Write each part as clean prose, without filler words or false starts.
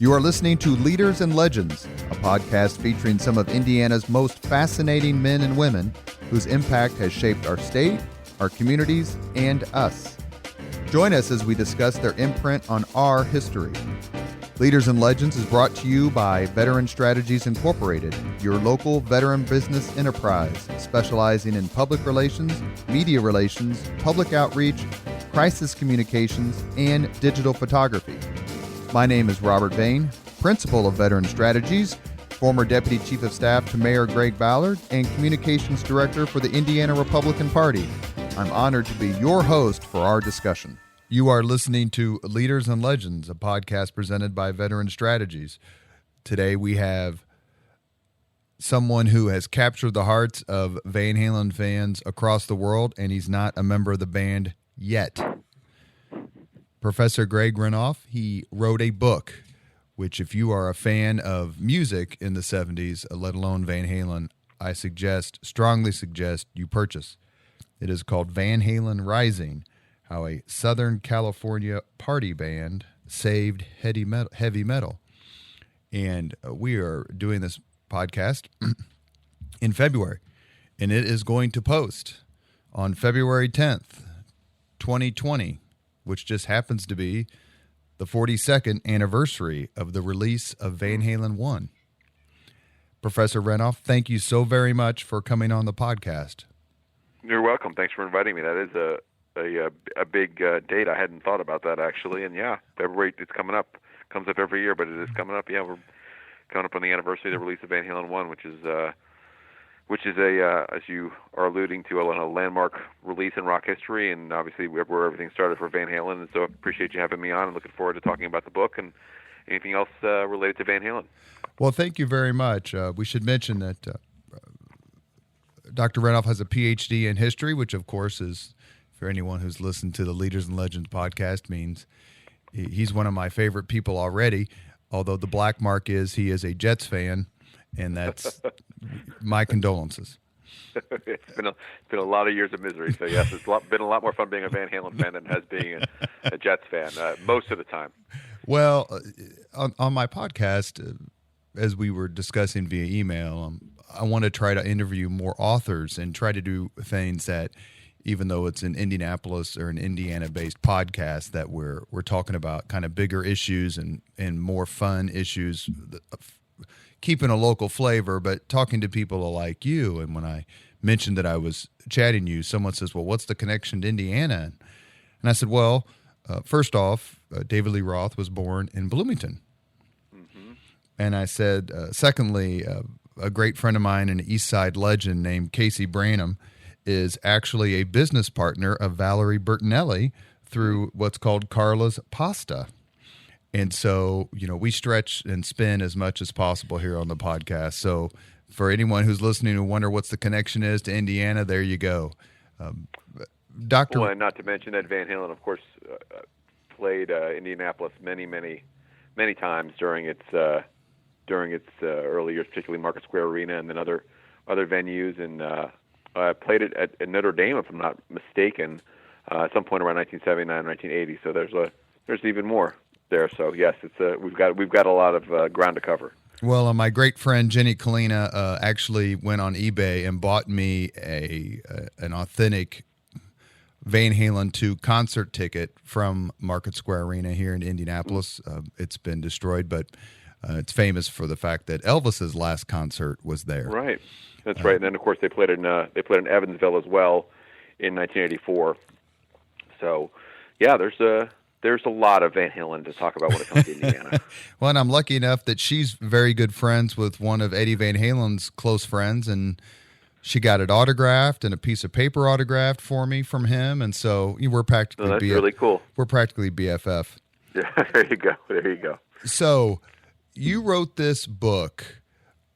You are listening to Leaders and Legends, a podcast featuring some of Indiana's most fascinating men and women whose impact has shaped our state, our communities, and us. Join us as we discuss their imprint on our history. Leaders and Legends is brought to you by Veteran Strategies Incorporated, your local veteran business enterprise specializing in public relations, media relations, public outreach, crisis communications, and digital photography. My name is Robert Bain, Principal of Veteran Strategies, former Deputy Chief of Staff to Mayor Greg Ballard, and Communications Director for the Indiana Republican Party. I'm honored to be your host for our discussion. You are listening to Leaders and Legends, a podcast presented by Veteran Strategies. Today we have someone who has captured the hearts of Van Halen fans across the world, and he's not a member of the band yet. Professor Greg Renoff, he wrote a book, which if you are a fan of music in the 70s, let alone Van Halen, I strongly suggest you purchase. It is called Van Halen Rising, How a Southern California Party Band Saved Heavy Metal. And we are doing this podcast in February, and it is going to post on February 10th, 2020, which just happens to be the 42nd anniversary of the release of Van Halen 1. Professor Renoff, thank you so very much for coming on the podcast. You're welcome. Thanks for inviting me. That is a big date. I hadn't thought about that, actually. And, yeah, February, it's coming up. Comes up every year, but it is coming up. Yeah, we're coming up on the anniversary of the release of Van Halen 1, which is as you are alluding to, a landmark release in rock history, and obviously where everything started for Van Halen. And so I appreciate you having me on, and looking forward to talking about the book and anything else related to Van Halen. Well, thank you very much. We should mention that Dr. Renoff has a PhD in history, which, of course, is, for anyone who's listened to the Leaders and Legends podcast, means he's one of my favorite people already, although the black mark is he is a Jets fan, and that's my condolences. It's been a lot of years of misery, so yes, it's been a lot more fun being a Van Halen fan than it has being a Jets fan, most of the time. Well, on my podcast, as we were discussing via email, I want to try to interview more authors and try to do things that, even though it's an Indianapolis or an Indiana-based podcast, that we're talking about kind of bigger issues and more fun issues, keeping a local flavor, but talking to people like you. And when I mentioned that I was chatting you, someone says, well, what's the connection to Indiana? And I said, well, first off, David Lee Roth was born in Bloomington. Mm-hmm. And I said, secondly, a great friend of mine, an East Side legend named Casey Branham, is actually a business partner of Valerie Bertinelli through what's called Carla's Pasta. And so, we stretch and spin as much as possible here on the podcast. So for anyone who's listening who wonder what's the connection is to Indiana, there you go. Dr. Well, and not to mention that Van Halen, of course, played Indianapolis many, many, many times during its early years, particularly Market Square Arena and then other venues, and played it at Notre Dame, if I'm not mistaken, at some point around 1979, 1980. So there's even more there. So yes, we've got a lot of ground to cover. Well, my great friend Jenny Kalina actually went on eBay and bought me an authentic Van Halen 2 concert ticket from Market Square Arena here in Indianapolis. It's been destroyed, but it's famous for the fact that Elvis's last concert was there. Right, that's right. And then of course they played in Evansville as well in 1984. So yeah, there's a lot of Van Halen to talk about when it comes to Indiana. Well, and I'm lucky enough that she's very good friends with one of Eddie Van Halen's close friends, and she got it autographed and a piece of paper autographed for me from him, and so we're practically that's really cool. We're practically BFF. Yeah, there you go. So you wrote this book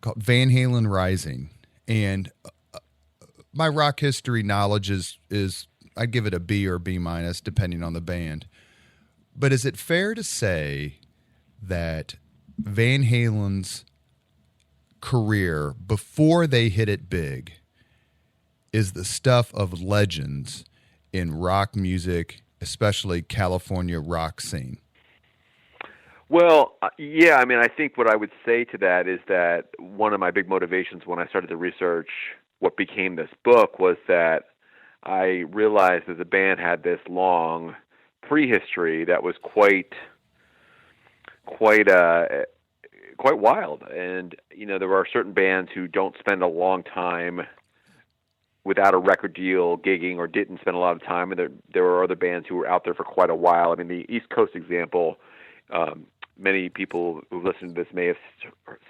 called Van Halen Rising, and my rock history knowledge is I'd give it a B or B minus depending on the band. But is it fair to say that Van Halen's career before they hit it big is the stuff of legends in rock music, especially California rock scene? Well, yeah, I mean, I think what I would say to that is that one of my big motivations when I started to research what became this book was that I realized that the band had this long prehistory that was quite quite wild. And there are certain bands who don't spend a long time without a record deal gigging, or didn't spend a lot of time, and there were other bands who were out there for quite a while. I mean, the East Coast example, many people who listen to this may have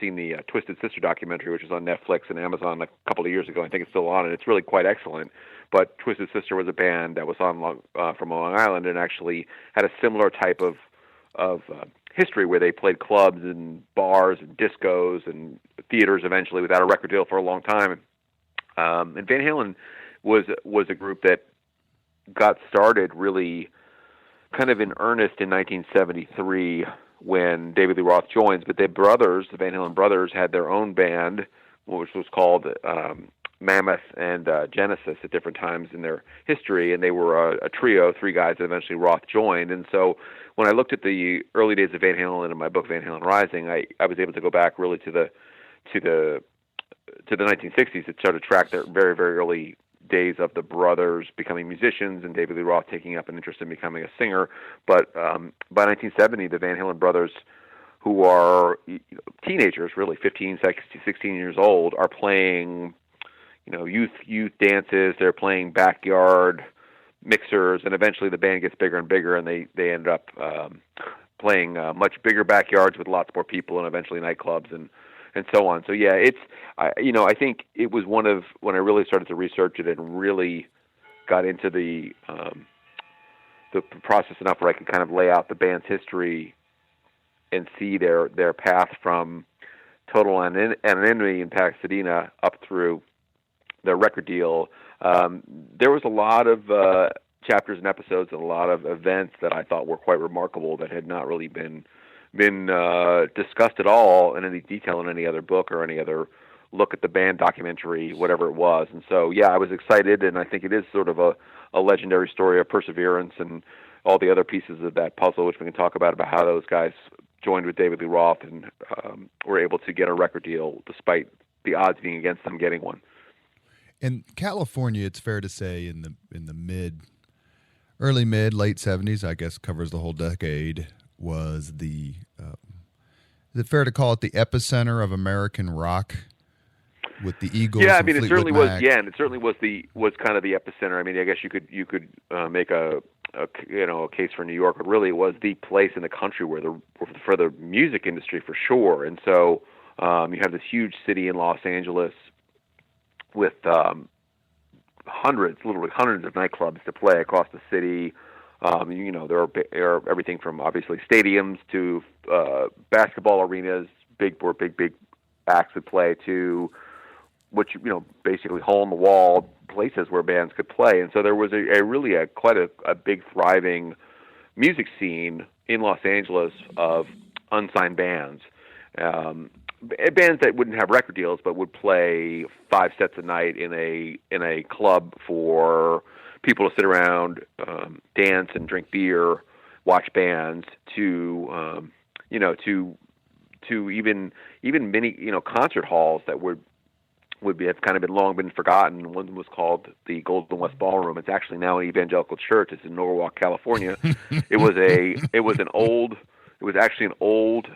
seen the Twisted Sister documentary, which was on Netflix and Amazon a couple of years ago. I think it's still on, and it's really quite excellent. But Twisted Sister was a band that was on from Long Island, and actually had a similar type of history, where they played clubs and bars and discos and theaters eventually without a record deal for a long time. And Van Halen was a group that got started really kind of in earnest in 1973 when David Lee Roth joins. But their brothers, the Van Halen brothers, had their own band, which was called Mammoth and Genesis at different times in their history, and they were a trio, three guys that eventually Roth joined. And so when I looked at the early days of Van Halen in my book Van Halen Rising, I was able to go back really to the 1960s to try to track their very, very early days of the brothers becoming musicians and David Lee Roth taking up an interest in becoming a singer. But by 1970, the Van Halen brothers, who are teenagers, really 15, 16 years old, are playing youth dances. They're playing backyard mixers, and eventually the band gets bigger and bigger, and they end up playing much bigger backyards with lots more people, and eventually nightclubs and so on. So yeah, I think it was one of, when I really started to research it and really got into the process enough where I could kind of lay out the band's history and see their path from total anonymity in Pasadena up through their record deal. There was a lot of chapters and episodes and a lot of events that I thought were quite remarkable that had not really been discussed at all in any detail in any other book or any other look at the band documentary, whatever it was. And so, yeah, I was excited, and I think it is sort of a legendary story of perseverance and all the other pieces of that puzzle, which we can talk about how those guys joined with David Lee Roth and were able to get a record deal despite the odds being against them getting one. In California, it's fair to say in the early mid, late 70s, I guess covers the whole decade, was is it fair to call it the epicenter of American rock with the Eagles? Yeah, I and mean, Fleetwood it certainly Mac? was. Yeah, and it certainly was kind of the epicenter. I mean, I guess you could make a case for New York, but really it was the place in the country for the music industry for sure. And so you have this huge city in Los Angeles with literally hundreds of nightclubs to play across the city. There are everything from obviously stadiums to basketball arenas, big acts would play, to which basically hole in the wall places where bands could play. And so there was quite a big thriving music scene in Los Angeles of unsigned bands. Bands that wouldn't have record deals but would play 5 sets a night in a club for people to sit around, dance and drink beer, watch bands, to even many concert halls that have kind of been long been forgotten. One was called the Golden West Ballroom. It's actually now an evangelical church. It's in Norwalk, California. It was actually an old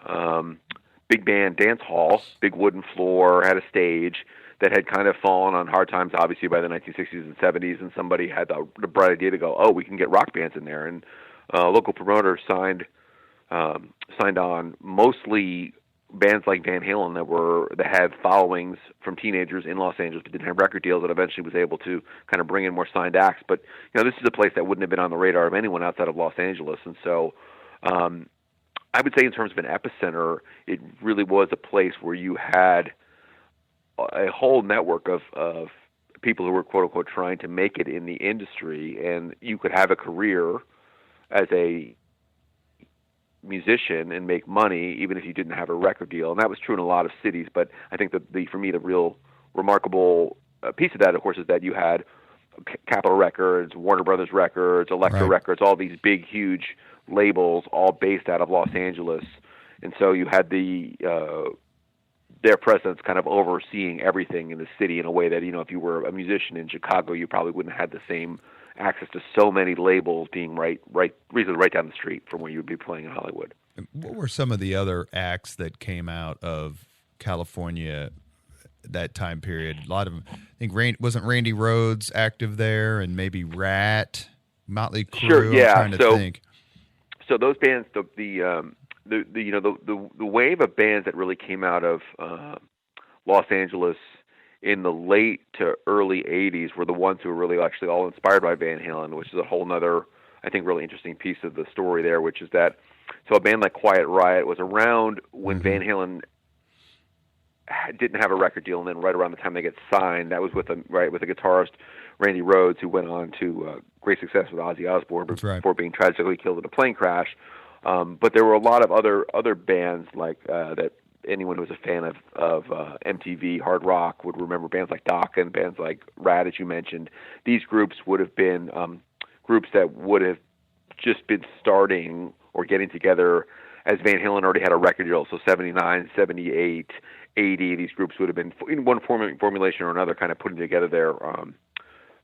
big band dance hall, big wooden floor, had a stage that had kind of fallen on hard times, obviously, by the 1960s and 70s, and somebody had the bright idea to go, we can get rock bands in there. And local promoters signed on mostly bands like Van Halen that had followings from teenagers in Los Angeles but didn't have record deals, and eventually was able to kind of bring in more signed acts. But this is a place that wouldn't have been on the radar of anyone outside of Los Angeles. And so I would say in terms of an epicenter, it really was a place where you had a whole network of people who were, quote unquote, trying to make it in the industry, and you could have a career as a musician and make money even if you didn't have a record deal. And that was true in a lot of cities, but I think that for me the real remarkable piece of that, of course, is that you had Capitol Records, Warner Brothers Records, Elektra Records, all these big, huge labels, all based out of Los Angeles, and so you had their presence kind of overseeing everything in the city in a way that, if you were a musician in Chicago, you probably wouldn't have had the same access to so many labels being reasonably right down the street from where you would be playing in Hollywood. What were some of the other acts that came out of California that time period? A lot of them, I think, wasn't Randy Rhoads active there, and maybe Rat, Motley Crue? Sure, yeah. I'm trying to think. So those bands, the wave of bands that really came out of Los Angeles in the late to early '80s were the ones who were really actually all inspired by Van Halen, which is a whole nother, I think, really interesting piece of the story there, which is that so a band like Quiet Riot was around when Van Halen didn't have a record deal, and then right around the time they get signed, that was with a guitarist, Randy Rhoads, who went on to great success with Ozzy Osbourne before being tragically killed in a plane crash. But there were a lot of other bands like that. Anyone who was a fan of MTV hard rock would remember bands like Dokken, bands like Rat, as you mentioned. These groups would have been groups that would have just been starting or getting together as Van Halen already had a record deal. So 79, 78, 80, these groups would have been in one formulation or another, kind of putting together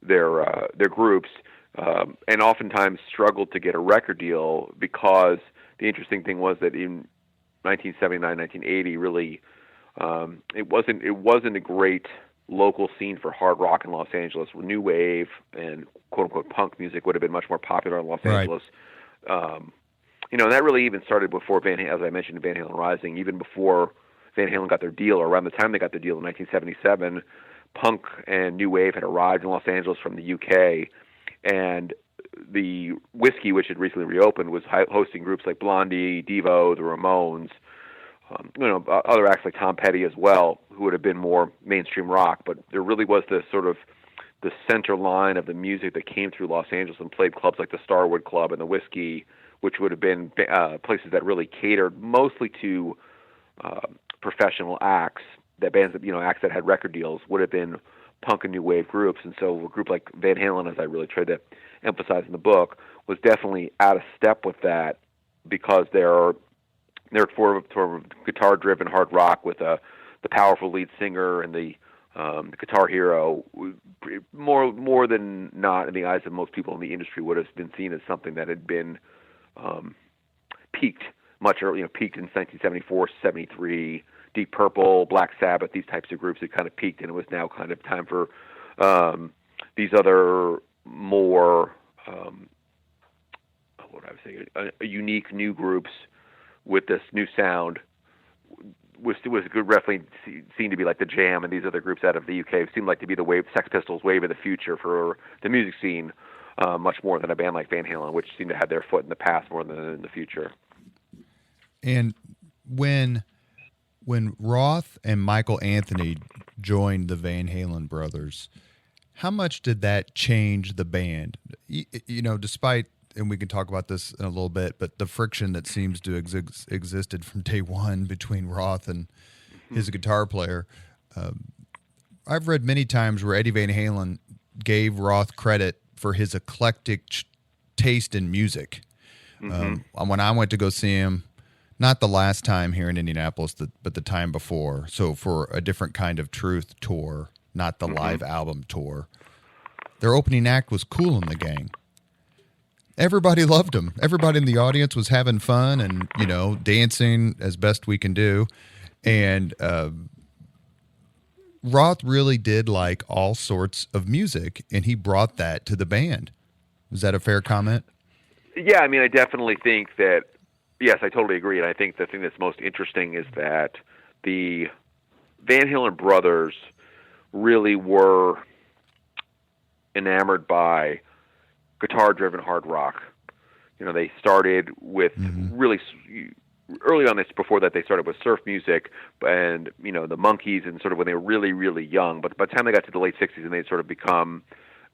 their groups, and oftentimes struggled to get a record deal because the interesting thing was that in 1979, 1980, really, it wasn't a great local scene for hard rock in Los Angeles. New wave and quote unquote punk music would have been much more popular in Los Angeles. And that really even started before as I mentioned, Van Halen Rising, even before Van Halen got their deal, or around the time they got their deal in 1977, punk and new wave had arrived in Los Angeles from the UK, and the Whiskey, which had recently reopened, was hosting groups like Blondie, Devo, the Ramones, other acts like Tom Petty as well, who would have been more mainstream rock. But there really was this sort of the center line of the music that came through Los Angeles and played clubs like the Starwood Club and the Whiskey, which would have been places that really catered mostly to professional acts. That bands that acts that had record deals would have been punk and new wave groups, and so a group like Van Halen, as I really tried to emphasize in the book, was definitely out of step with that because they're sort of guitar-driven hard rock with the powerful lead singer and the guitar hero. More than not, in the eyes of most people in the industry, would have been seen as something that had been peaked much earlier. Peaked in 1974, 73. Deep Purple, Black Sabbath, these types of groups had kind of peaked, and it was now kind of time for these other more, unique new groups with this new sound. Was definitely seen to be like the Jam, and these other groups out of the UK seemed like to be the Sex Pistols wave of the future for the music scene, much more than a band like Van Halen, which seemed to have their foot in the past more than in the future. And when Roth and Michael Anthony joined the Van Halen brothers, how much did that change the band? Despite, and we can talk about this in a little bit, but the friction that seems to existed from day one between Roth and his guitar player. I've read many times where Eddie Van Halen gave Roth credit for his eclectic taste in music. When I went to go see him, not the last time here in Indianapolis, but the time before. So for a different kind of Truth tour, not the live album tour. Their opening act was Kool and the Gang. Everybody loved them. Everybody in the audience was having fun and, dancing as best we can do. And Roth really did like all sorts of music, and he brought that to the band. Is that a fair comment? Yeah, I definitely think that. Yes, I totally agree, and I think the thing that's most interesting is that the Van Halen brothers really were enamored by guitar-driven hard rock. They started with really early on. Before that, they started with surf music and the Monkees, and sort of when they were really, really young. But by the time they got to the late '60s and they'd sort of become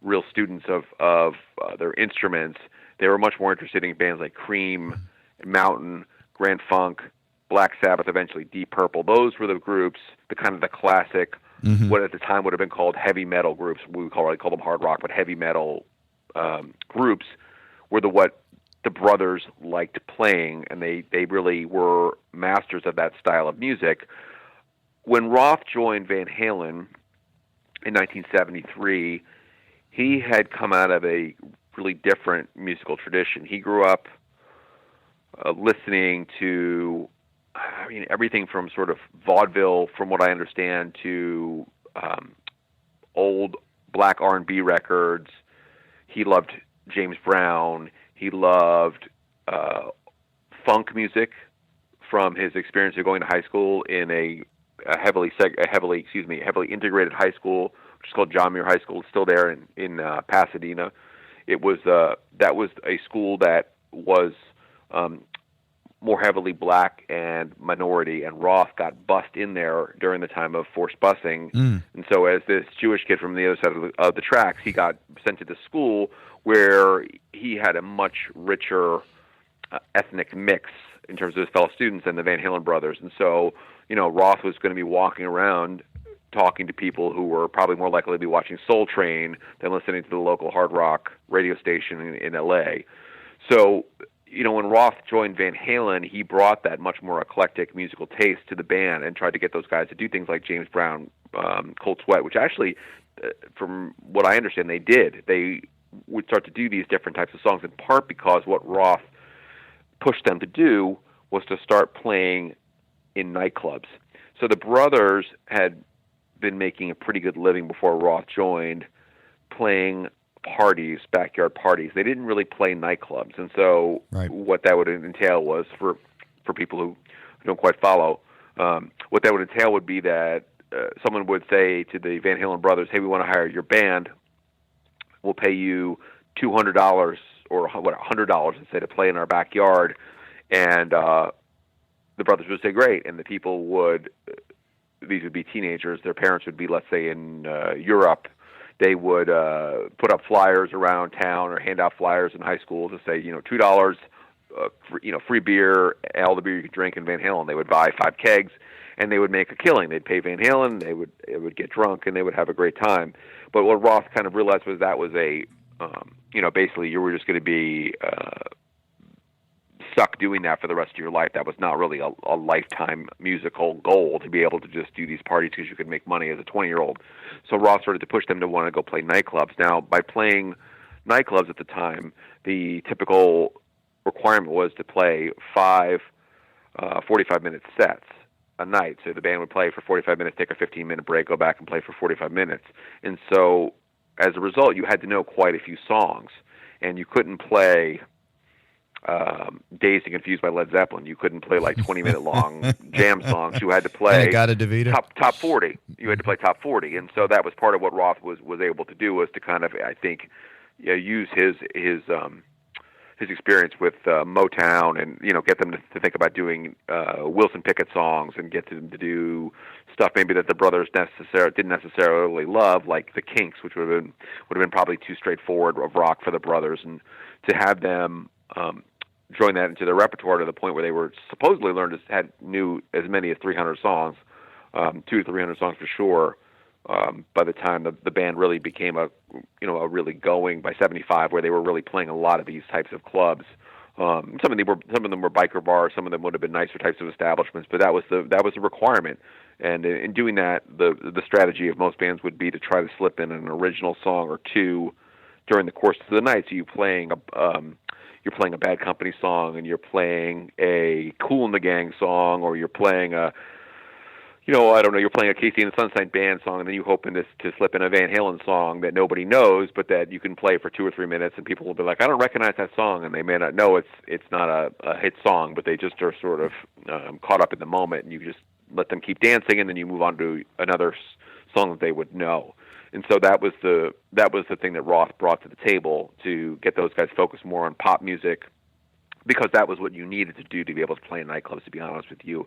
real students of their instruments, they were much more interested in bands like Cream, Mountain, Grand Funk, Black Sabbath, eventually Deep Purple. Those were the groups, the kind of the classic, what at the time would have been called heavy metal groups. We call them hard rock, but heavy metal groups were what the brothers liked playing, and they really were masters of that style of music. When Roth joined Van Halen in 1973, he had come out of a really different musical tradition. He grew up listening to, everything from sort of vaudeville, from what I understand, to old black R&B records. He loved James Brown. He loved funk music from his experience of going to high school in a heavily integrated high school, which is called John Muir High School. It's still there in Pasadena. It was that was a school that was more heavily black and minority, and Roth got bussed in there during the time of forced busing. And so as this Jewish kid from the other side of the tracks, he got sent to the school where he had a much richer ethnic mix in terms of his fellow students than the Van Halen brothers. And so, Roth was going to be walking around talking to people who were probably more likely to be watching Soul Train than listening to the local hard rock radio station in L.A. So, when Roth joined Van Halen, he brought that much more eclectic musical taste to the band and tried to get those guys to do things like James Brown, Cold Sweat, which actually, from what I understand, they did. They would start to do these different types of songs, in part because what Roth pushed them to do was to start playing in nightclubs. So the brothers had been making a pretty good living before Roth joined, playing parties, backyard parties. They didn't really play nightclubs. And so what that would entail was, for people who don't quite follow, what that would entail would be that someone would say to the Van Halen brothers, hey, we want to hire your band. We'll pay you $200 or $100, let's say, to play in our backyard. And the brothers would say, great. And the people would, these would be teenagers. Their parents would be, let's say, in Europe. They would put up flyers around town or hand out flyers in high school to say, $2, free beer, all the beer you could drink in Van Halen. They would buy 5 kegs, and they would make a killing. They'd pay Van Halen. They would get drunk, and they would have a great time. But what Roth kind of realized was that was basically you were just going to be stuck doing that for the rest of your life. That was not really a lifetime musical goal, to be able to just do these parties because you could make money as a 20-year-old. So Roth started to push them to want to go play nightclubs. Now, by playing nightclubs at the time, the typical requirement was to play 5 45-minute sets a night. So the band would play for 45 minutes, take a 15-minute break, go back and play for 45 minutes. And so as a result, you had to know quite a few songs, and you couldn't play Dazed and Confused by Led Zeppelin. You couldn't play like 20-minute long jam songs. You had to play top 40. You had to play top 40, and so that was part of what Roth was able to do, was to kind of, I think, use his experience with Motown, and get them to think about doing Wilson Pickett songs, and get them to do stuff maybe that the brothers didn't necessarily love, like the Kinks, which would have been probably too straightforward of rock for the brothers, and to have them join that into their repertoire to the point where they were supposedly knew as many as 300 songs, 200 to 300 songs for sure. By the time the band really became a really going by 75, where they were really playing a lot of these types of clubs. Some of them were biker bars, some of them would have been nicer types of establishments, but that was the requirement. And in doing that, the strategy of most bands would be to try to slip in an original song or two during the course of the night. So you're playing a Bad Company song, and you're playing a Kool and the Gang song, or you're playing you're playing a Casey and the Sunshine Band song, and then you hoping to slip in a Van Halen song that nobody knows, but that you can play for 2 or 3 minutes, and people will be like, I don't recognize that song, and they may not know it's not a hit song, but they just are sort of caught up in the moment, and you just let them keep dancing, and then you move on to another song that they would know. And so that was the thing that Roth brought to the table, to get those guys focused more on pop music, because that was what you needed to do to be able to play in nightclubs, to be honest with you.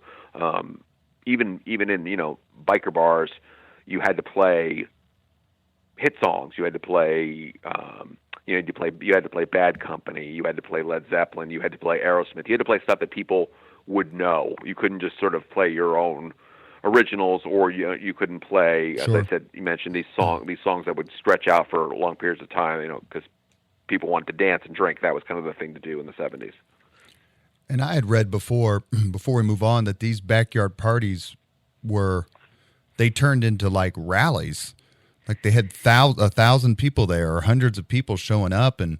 Even in biker bars, you had to play hit songs. You had to play you had to play Bad Company. You had to play Led Zeppelin. You had to play Aerosmith. You had to play stuff that people would know. You couldn't just sort of play your own originals, or you couldn't play, as I said, you mentioned these songs that would stretch out for long periods of time, because people wanted to dance and drink. That was kind of the thing to do in the 70s. And I had read before we move on, that these backyard parties they turned into like rallies. Like they had 1,000 people there, or hundreds of people showing up, and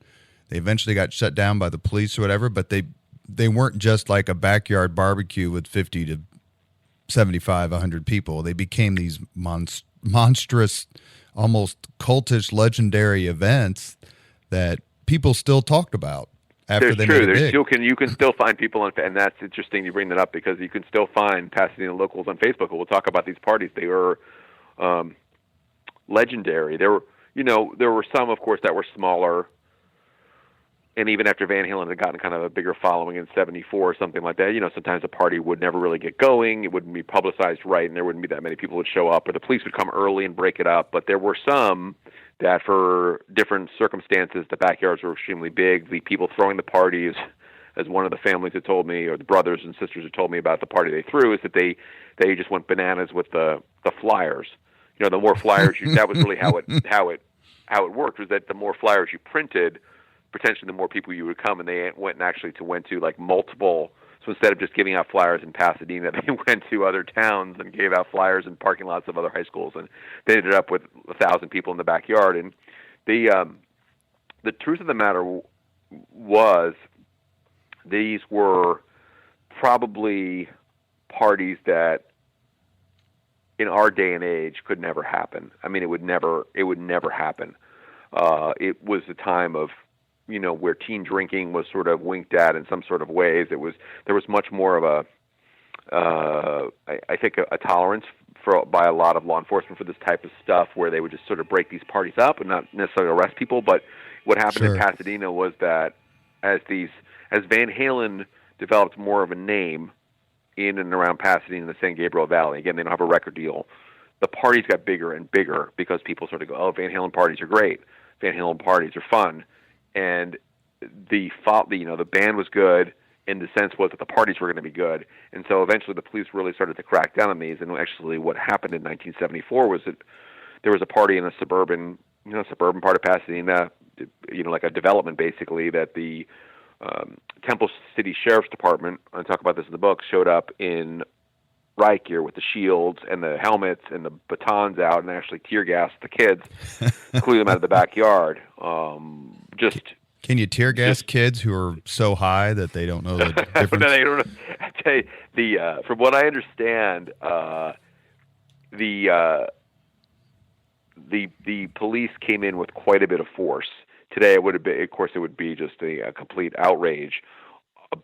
they eventually got shut down by the police or whatever. But they weren't just like a backyard barbecue with 50 to 75, 100 people. They became these monstrous, almost cultish, legendary events that people still talked about after they made it big. You can still find people and that's interesting you bring that up, because you can still find Pasadena locals on Facebook who will talk about these parties. They were legendary. There were some, of course, that were smaller. And even after Van Halen had gotten kind of a bigger following in '74 or something like that, sometimes a party would never really get going. It wouldn't be publicized right, and there wouldn't be that many people would show up, or the police would come early and break it up. But there were some that, for different circumstances, the backyards were extremely big. The people throwing the parties, as one of the families had told me, or the brothers and sisters had told me about the party they threw, is that they just went bananas with the flyers. The more flyers that was really how it worked, was that the more flyers you printed, potentially the more people you would come, and they went to like multiple. So instead of just giving out flyers in Pasadena, they went to other towns and gave out flyers in parking lots of other high schools, and they ended up with 1,000 people in the backyard. And the truth of the matter was, these were probably parties that in our day and age could never happen. I mean, it would never happen. It was a time of, where teen drinking was sort of winked at in some sort of ways. There was much more of I think a tolerance by a lot of law enforcement for this type of stuff, where they would just sort of break these parties up and not necessarily arrest people. But what happened in Pasadena was that as Van Halen developed more of a name in and around Pasadena and the San Gabriel Valley, again, they don't have a record deal, the parties got bigger and bigger, because people sort of go, oh, Van Halen parties are great. Van Halen parties are fun. And the band was good, and the sense was that the parties were going to be good. And so eventually the police really started to crack down on these. And actually what happened in 1974 was that there was a party in a suburban part of Pasadena, like a development basically, that the Temple City Sheriff's Department, I talk about this in the book, showed up in riot gear with the shields and the helmets and the batons out, and actually tear gassed the kids, clear them out of the backyard. Can you tear gas kids who are so high that they don't know the difference? No, they don't know. I tell you, from what I understand, the police came in with quite a bit of force. Today, it would be just a complete outrage.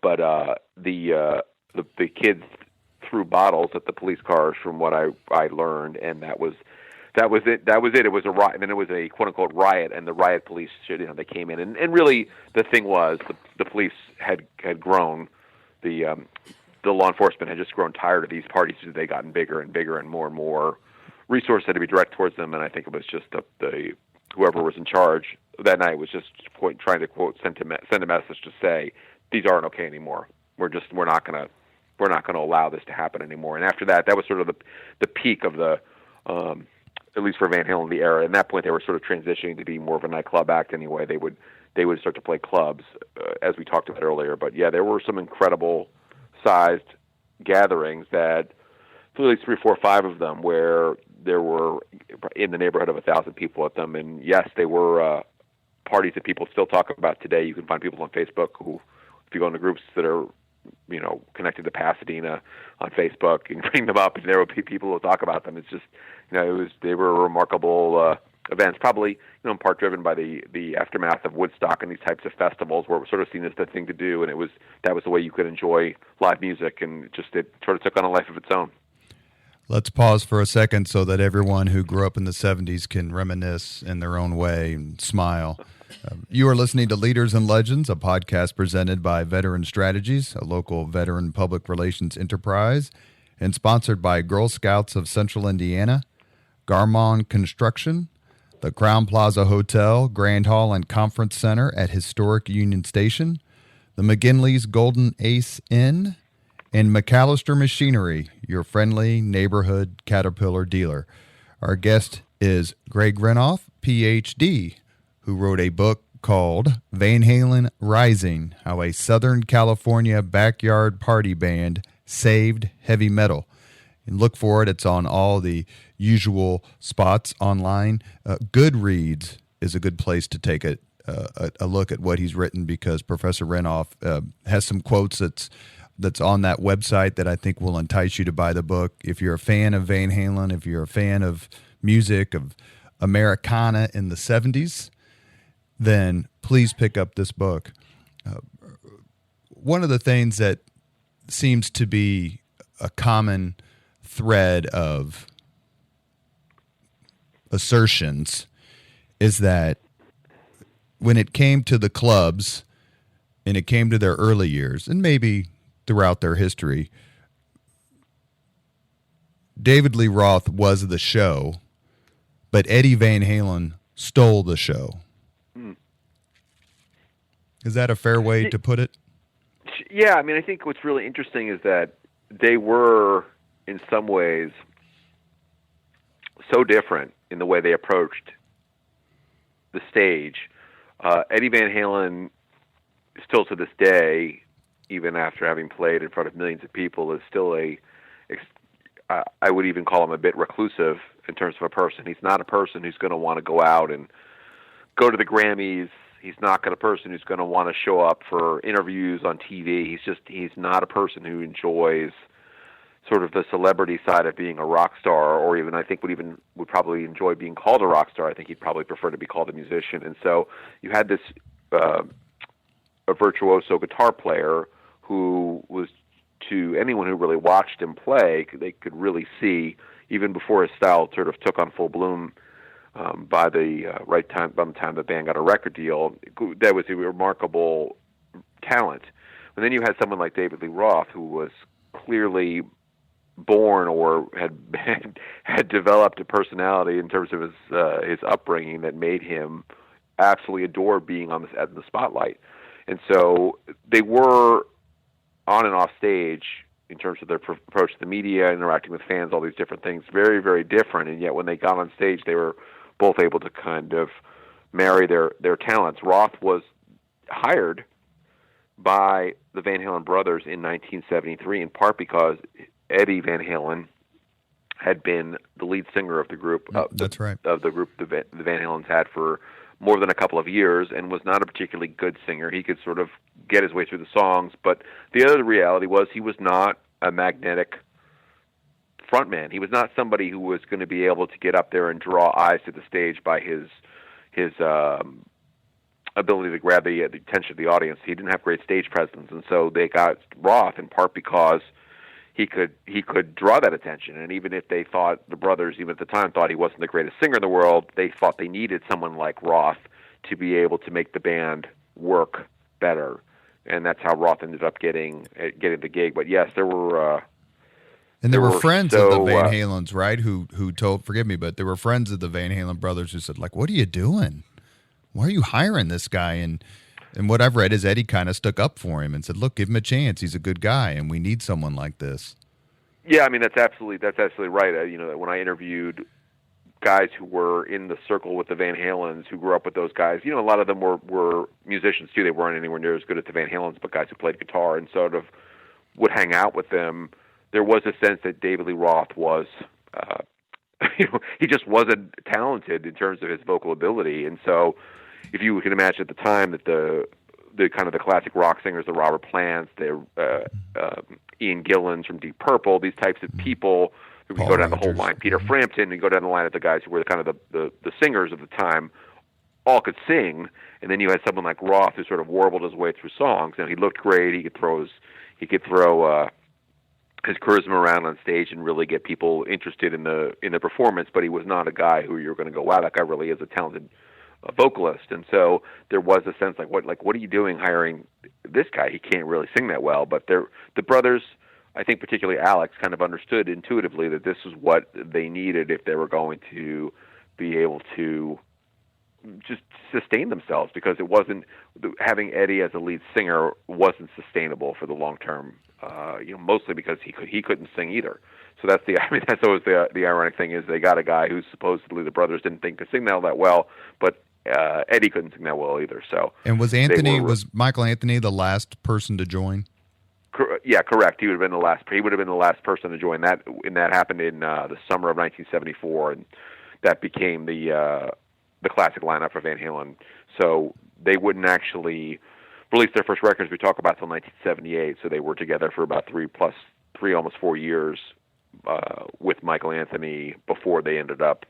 But the kids threw bottles at the police cars, from what I learned, and that was it. It was a riot, and then it was a quote unquote riot, and the riot police, they came in, and really the thing was the police had grown, the law enforcement had just grown tired of these parties. They gotten bigger and bigger, and more resources had to be directed towards them. And I think it was just the whoever was in charge that night was just trying to quote send a message to say, these aren't okay anymore. We're not going to allow this to happen anymore. And after that was sort of the peak of the, at least for Van Halen, the era. At that point, they were sort of transitioning to be more of a nightclub act anyway. They would start to play clubs, as we talked about earlier. But yeah, there were some incredible sized gatherings that, at least 3, 4, 5 of them, where there were in the neighborhood of 1,000 people at them. And yes, they were parties that people still talk about today. You can find people on Facebook who, if you go into groups that are connected to Pasadena on Facebook, and bring them up, and there will be people who will talk about them. It's just, they were remarkable events, probably, in part driven by the aftermath of Woodstock and these types of festivals, where it was sort of seen as the thing to do, and that was the way you could enjoy live music, and it sort of took on a life of its own. Let's pause for a second so that everyone who grew up in the 70s can reminisce in their own way and smile. You are listening to Leaders and Legends, a podcast presented by Veteran Strategies, a local veteran public relations enterprise, and sponsored by Girl Scouts of Central Indiana, Garmon Construction, the Crown Plaza Hotel, Grand Hall and Conference Center at Historic Union Station, the McGinley's Golden Ace Inn, and McAllister Machinery, your friendly neighborhood Caterpillar dealer. Our guest is Greg Renoff, Ph.D., who wrote a book called Van Halen Rising, How a Southern California Backyard Party Band Saved Heavy Metal. And look for it. It's on all the usual spots online. Goodreads is a good place to take a look at what he's written, because Professor Renoff has some quotes that's on that website that I think will entice you to buy the book. If you're a fan of Van Halen, if you're a fan of music, of Americana in the 70s, then please pick up this book. One of the things that seems to be a common thread of assertions is that when it came to the clubs and it came to their early years, and maybe throughout their history, David Lee Roth was the show, but Eddie Van Halen stole the show. Is that a fair way to put it? Yeah, I mean, I think what's really interesting is that they were, in some ways, so different in the way they approached the stage. Eddie Van Halen, still to this day, even after having played in front of millions of people, is still I would even call him a bit reclusive in terms of a person. He's not a person who's going to want to go out and go to the Grammys. He's not a person who's going to want to show up for interviews on TV. He's not a person who enjoys sort of the celebrity side of being a rock star, or even I think would probably enjoy being called a rock star. I think he'd probably prefer to be called a musician. And so you had this a virtuoso guitar player who was, to anyone who really watched him play, they could really see, even before his style sort of took on full bloom, by the time the band got a record deal, that was a remarkable talent. And then you had someone like David Lee Roth, who was clearly born or had developed a personality in terms of his upbringing that made him absolutely adore being on the spotlight. And so they were on and off stage, in terms of their approach to the media, interacting with fans, all these different things, very, very different. And yet when they got on stage, they were both able to kind of marry their talents. Roth was hired by the Van Halen brothers in 1973, in part because Eddie Van Halen had been the lead singer of the group. That's right. Of the group the Van Halens had for more than a couple of years, and was not a particularly good singer. He could sort of get his way through the songs, but the other reality was he was not a magnetic frontman. He was not somebody who was going to be able to get up there and draw eyes to the stage by his ability to grab the attention of the audience. He didn't have great stage presence, and so they got Roth in part because he could draw that attention. And even if they thought, the brothers, even at the time, thought he wasn't the greatest singer in the world, they thought they needed someone like Roth to be able to make the band work better. And that's how Roth ended up getting the gig. But yes, there were and there were friends of the Van Halens, right? Who told, forgive me, but there were friends of the Van Halen brothers who said, like, "What are you doing? Why are you hiring this guy?" And what I've read is Eddie kind of stuck up for him and said, "Look, give him a chance. He's a good guy, and we need someone like this." Yeah, I mean that's absolutely right. When I interviewed guys who were in the circle with the Van Halens, who grew up with those guys, a lot of them were musicians too. They weren't anywhere near as good as the Van Halens, but guys who played guitar and sort of would hang out with them. There was a sense that David Lee Roth was, he just wasn't talented in terms of his vocal ability, and so. If you can imagine at the time that the kind of the classic rock singers, the Robert Plants, the Ian Gillans from Deep Purple, these types of people who could go down the whole line, Peter Frampton, and go down the line of the guys who were kind of the singers of the time, all could sing. And then you had someone like Roth who sort of warbled his way through songs. And he looked great. He could throw his charisma around on stage and really get people interested in the performance. But he was not a guy who you're going to go, wow, that guy really is a talented vocalist. And so there was a sense what are you doing hiring this guy? He can't really sing that well. But the brothers, I think particularly Alex, kind of understood intuitively that this is what they needed if they were going to be able to just sustain themselves, because it wasn't, having Eddie as a lead singer wasn't sustainable for the long term. Mostly because he couldn't sing either. So that's always the ironic thing is they got a guy who supposedly the brothers didn't think could sing that well, but Eddie couldn't sing that well either. So, and was Michael Anthony the last person to join? Yeah, correct. He would have been the last. He would have been the last person to join that. And that happened in the summer of 1974, and that became the classic lineup for Van Halen. So they wouldn't actually release their first records we talk about until 1978. So they were together for about almost 4 years with Michael Anthony before they ended up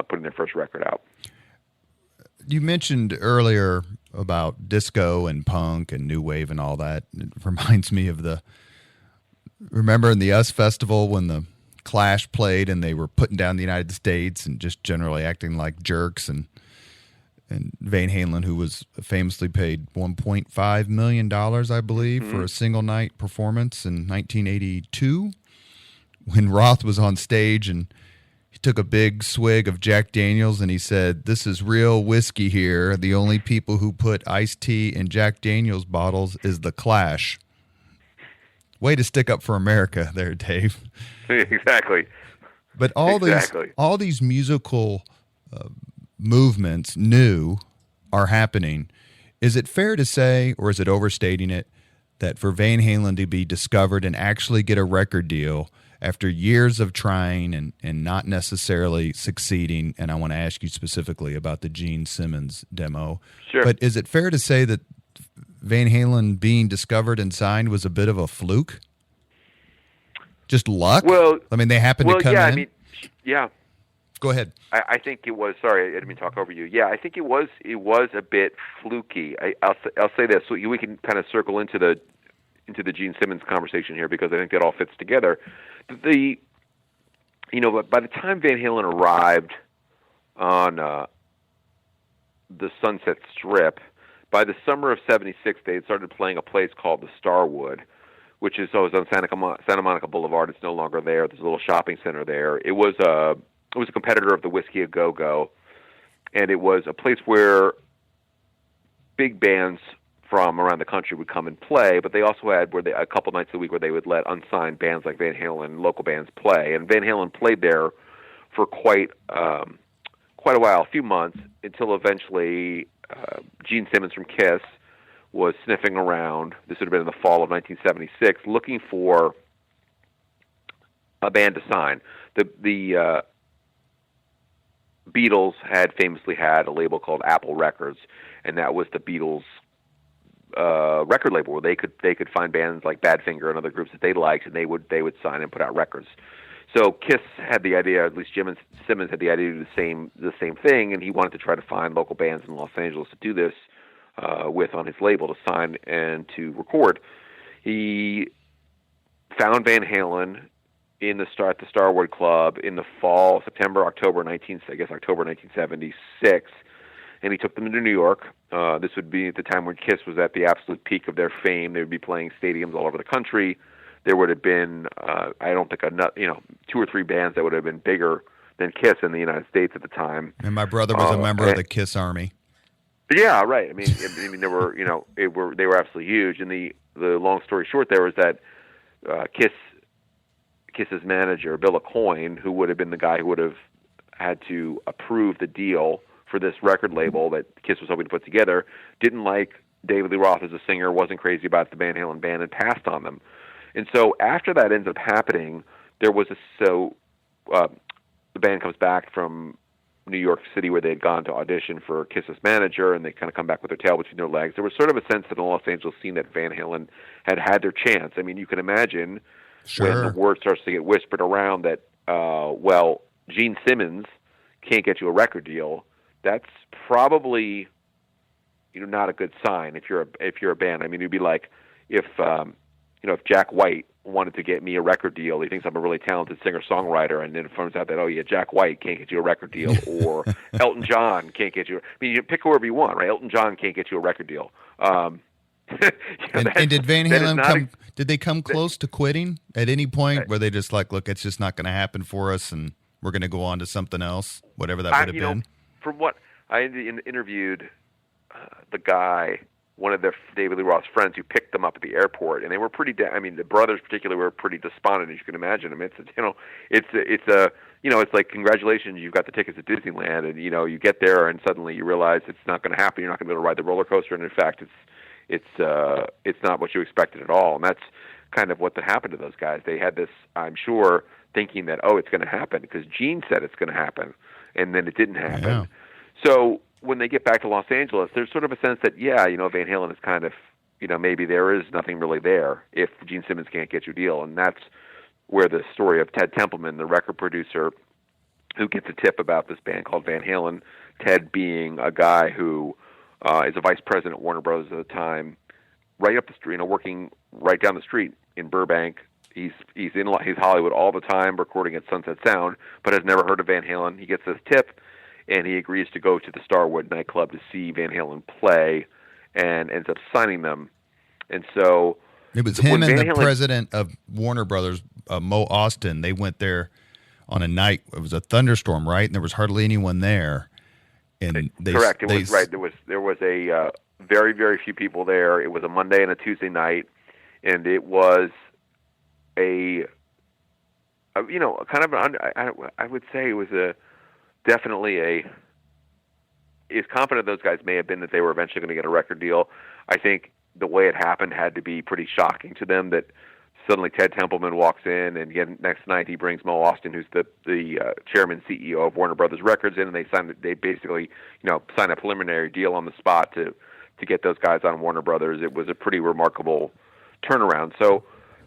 putting their first record out. You mentioned earlier about disco and punk and new wave and all that. It reminds me of remember in the US Festival when the Clash played and they were putting down the United States and just generally acting like jerks, and Van Halen, who was famously paid $1.5 million, I believe, for a single night performance in 1982, when Roth was on stage and he took a big swig of Jack Daniels and he said, "This is real whiskey here. The only people who put iced tea in Jack Daniels bottles is the Clash." Way to stick up for America there, Dave. Exactly. But all these musical movements are happening. Is it fair to say, or is it overstating it, that for Van Halen to be discovered and actually get a record deal after years of trying and not necessarily succeeding, and I want to ask you specifically about the Gene Simmons demo. Sure. But is it fair to say that Van Halen being discovered and signed was a bit of a fluke? Just luck? Well, I mean, they happened to come in? Yeah. Go ahead. I think it was. Sorry, I didn't mean to talk over you. Yeah, I think it was a bit fluky. I'll say this, so we can kind of circle into the Gene Simmons conversation here, because I think that all fits together. By the time Van Halen arrived on the Sunset Strip, by the summer of '76, they had started playing a place called the Starwood, which is always on Santa Monica Boulevard. It's no longer there. There's a little shopping center there. It was a competitor of the Whiskey A Go-Go, and it was a place where big bands from around the country would come and play, but they also had a couple nights a week where they would let unsigned bands like Van Halen, local bands, play. And Van Halen played there for quite a while, a few months, until eventually Gene Simmons from Kiss was sniffing around. This would have been in the fall of 1976, looking for a band to sign. The Beatles had famously had a label called Apple Records, and that was the Beatles' record label where they could find bands like Badfinger and other groups that they liked, and they would sign and put out records. So Kiss had the idea, at least Simmons had the idea to do the same thing, and he wanted to try to find local bands in Los Angeles to do this with on his label, to sign and to record. He found Van Halen at the Starwood Club in the fall, October 1976, and he took them to New York. This would be at the time when Kiss was at the absolute peak of their fame. They would be playing stadiums all over the country. There would have been, I don't think, 2 or 3 bands that would have been bigger than Kiss in the United States at the time. And my brother was a member of the Kiss Army. Yeah, right. I mean, they were, they were absolutely huge. And the long story short there was that Kiss's manager, Bill Aucoin, who would have been the guy who would have had to approve the deal for this record label that Kiss was hoping to put together, didn't like David Lee Roth as a singer, wasn't crazy about the Van Halen band, and passed on them. And so after that ends up happening, the band comes back from New York City, where they had gone to audition for Kiss's manager, and they kind of come back with their tail between their legs. There was sort of a sense in the Los Angeles scene that Van Halen had their chance. I mean, you can imagine when the word starts to get whispered around that, Gene Simmons can't get you a record deal. That's probably, not a good sign if you're a band. I mean, it'd be like if Jack White wanted to get me a record deal. He thinks I'm a really talented singer-songwriter, and then it turns out that, Jack White can't get you a record deal, or Elton John can't get you. I mean, you pick whoever you want, right? Elton John can't get you a record deal. And did Van Halen did they come close to quitting at any point where they just like, look, it's just not going to happen for us, and we're going to go on to something else, whatever that would have been? From what I interviewed the guy one of their David Lee Roth's friends who picked them up at the airport, and they were pretty. I mean, the brothers particularly were pretty despondent, as you can imagine. I mean, it's like, congratulations, you've got the tickets to Disneyland, and you get there, and suddenly you realize it's not going to happen. You're not going to be able to ride the roller coaster, and in fact, it's not what you expected at all. And that's kind of what happened to those guys. They had this, I'm sure, thinking that it's going to happen because Gene said it's going to happen, and then it didn't happen. Yeah. So when they get back to Los Angeles, there's sort of a sense that, Van Halen is kind of, maybe there is nothing really there if Gene Simmons can't get you a deal. And that's where the story of Ted Templeman, the record producer who gets a tip about this band called Van Halen, Ted being a guy who is a vice president at Warner Brothers at the time, right up the street, working right down the street in Burbank. He's Hollywood all the time, recording at Sunset Sound, but has never heard of Van Halen. He gets this tip, and he agrees to go to the Starwood nightclub to see Van Halen play, and ends up signing them. And so it was him and the president of Warner Brothers, Mo Austin. They went there on a night. It was a thunderstorm, right? And there was hardly anyone there. And correct. It was right. There was a very, very few people there. It was a Monday and a Tuesday night, and it was I would say it was definitely as confident those guys may have been that they were eventually going to get a record deal. I think the way it happened had to be pretty shocking to them, that suddenly Ted Templeman walks in, and again next night he brings Mo Austin, who's the chairman CEO of Warner Brothers Records, in, and they basically sign a preliminary deal on the spot to get those guys on Warner Brothers. It was a pretty remarkable turnaround. So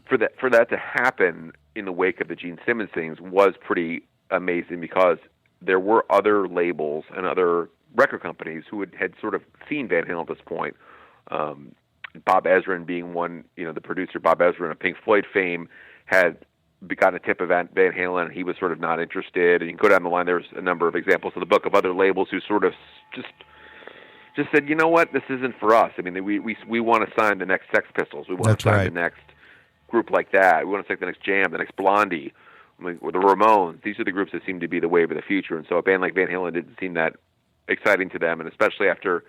for that to happen in the wake of the Gene Simmons things was pretty amazing, because there were other labels and other record companies who had sort of seen Van Halen at this point. Bob Ezrin being one, the producer Bob Ezrin of Pink Floyd fame had gotten a tip of Van Halen, and he was sort of not interested. And you can go down the line, there's a number of examples in the book of other labels who sort of just said, you know what, this isn't for us. I mean, we want to sign the next Sex Pistols. We want to sign the next group like that. We want to sign the next Jam, the next Blondie, or the Ramones. These are the groups that seem to be the wave of the future. And so a band like Van Halen didn't seem that exciting to them, and especially after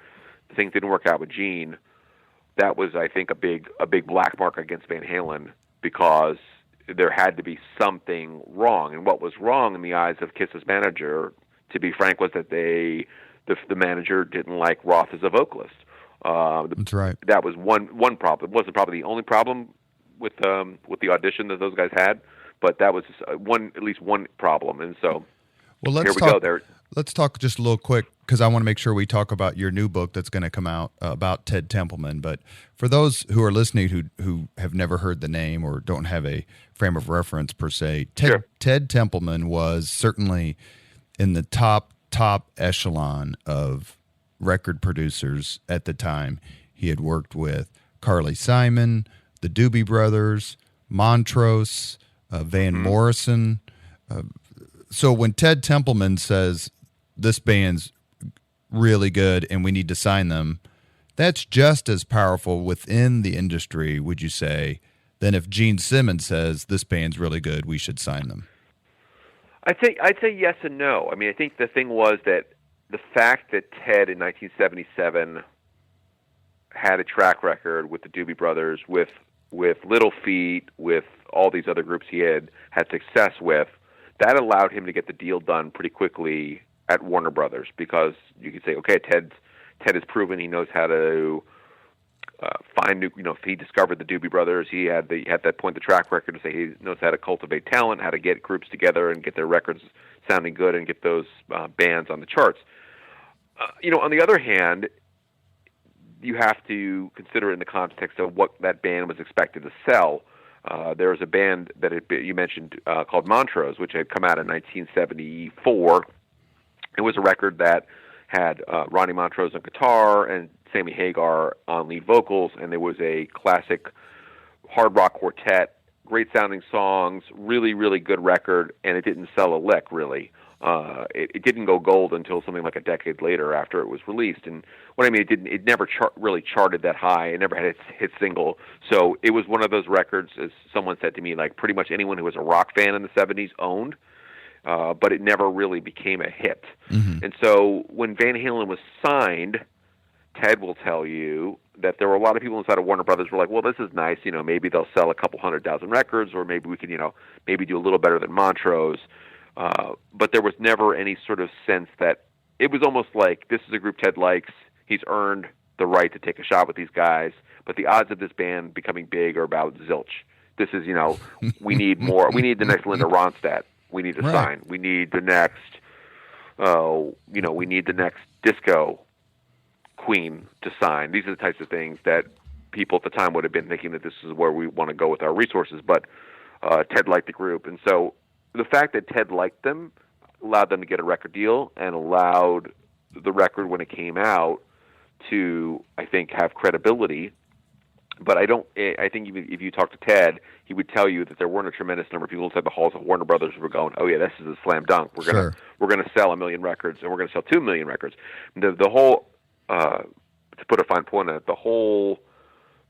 things didn't work out with Gene, that was, I think, a big black mark against Van Halen, because there had to be something wrong. And what was wrong in the eyes of Kiss's manager, to be frank, was that the manager didn't like Roth as a vocalist. That's right. That was one problem. It wasn't probably the only problem with the audition that those guys had, but that was at least one problem. And so here we go there. Let's talk just a little quick, because I want to make sure we talk about your new book that's going to come out about Ted Templeman. But for those who are listening who have never heard the name or don't have a frame of reference per se, Ted Templeman was certainly in the top echelon of record producers at the time. He had worked with Carly Simon, the Doobie Brothers, Montrose, Van Morrison. So when Ted Templeman says this band's really good and we need to sign them, that's just as powerful within the industry, would you say, than if Gene Simmons says this band's really good, we should sign them? I'd say yes and no. I mean, I think the thing was that the fact that Ted in 1977 had a track record with the Doobie Brothers, with Little Feat, with all these other groups he had success with, that allowed him to get the deal done pretty quickly at Warner Brothers, because you could say, okay, Ted has proven he knows how to find new. If he discovered the Doobie Brothers, he had that point the track record to say he knows how to cultivate talent, how to get groups together and get their records sounding good and get those bands on the charts. On the other hand, you have to consider it in the context of what that band was expected to sell. There was a band that you mentioned called Montrose, which had come out in 1974. It was a record that had Ronnie Montrose on guitar and Sammy Hagar on lead vocals, and there was a classic hard rock quartet, great sounding songs, really, really good record, and it didn't sell a lick, really. It didn't go gold until something like a decade later after it was released. And what I mean, it never really charted that high. It never had its hit single. So it was one of those records, as someone said to me, like pretty much anyone who was a rock fan in the 70s owned, but it never really became a hit. Mm-hmm. And so when Van Halen was signed, Ted will tell you that there were a lot of people inside of Warner Brothers were like, well, this is nice, maybe they'll sell a couple 100,000 records, or maybe we can, maybe do a little better than Montrose. But there was never any sort of sense that it was almost like, this is a group Ted likes, he's earned the right to take a shot with these guys, but the odds of this band becoming big are about zilch. This is, we need more. We need the next Linda Ronstadt. We need to sign. We need the next, we need the next disco queen to sign. These are the types of things that people at the time would have been thinking that this is where we want to go with our resources. But Ted liked the group. And so the fact that Ted liked them allowed them to get a record deal and allowed the record, when it came out, to, I think, have credibility. But I think if you talk to Ted, he would tell you that there weren't a tremendous number of people inside the halls of Warner Brothers who were going, "Oh yeah, this is a slam dunk. We're gonna sell 1 million records, and we're gonna sell 2 million records." The whole, to put a fine point on it, the whole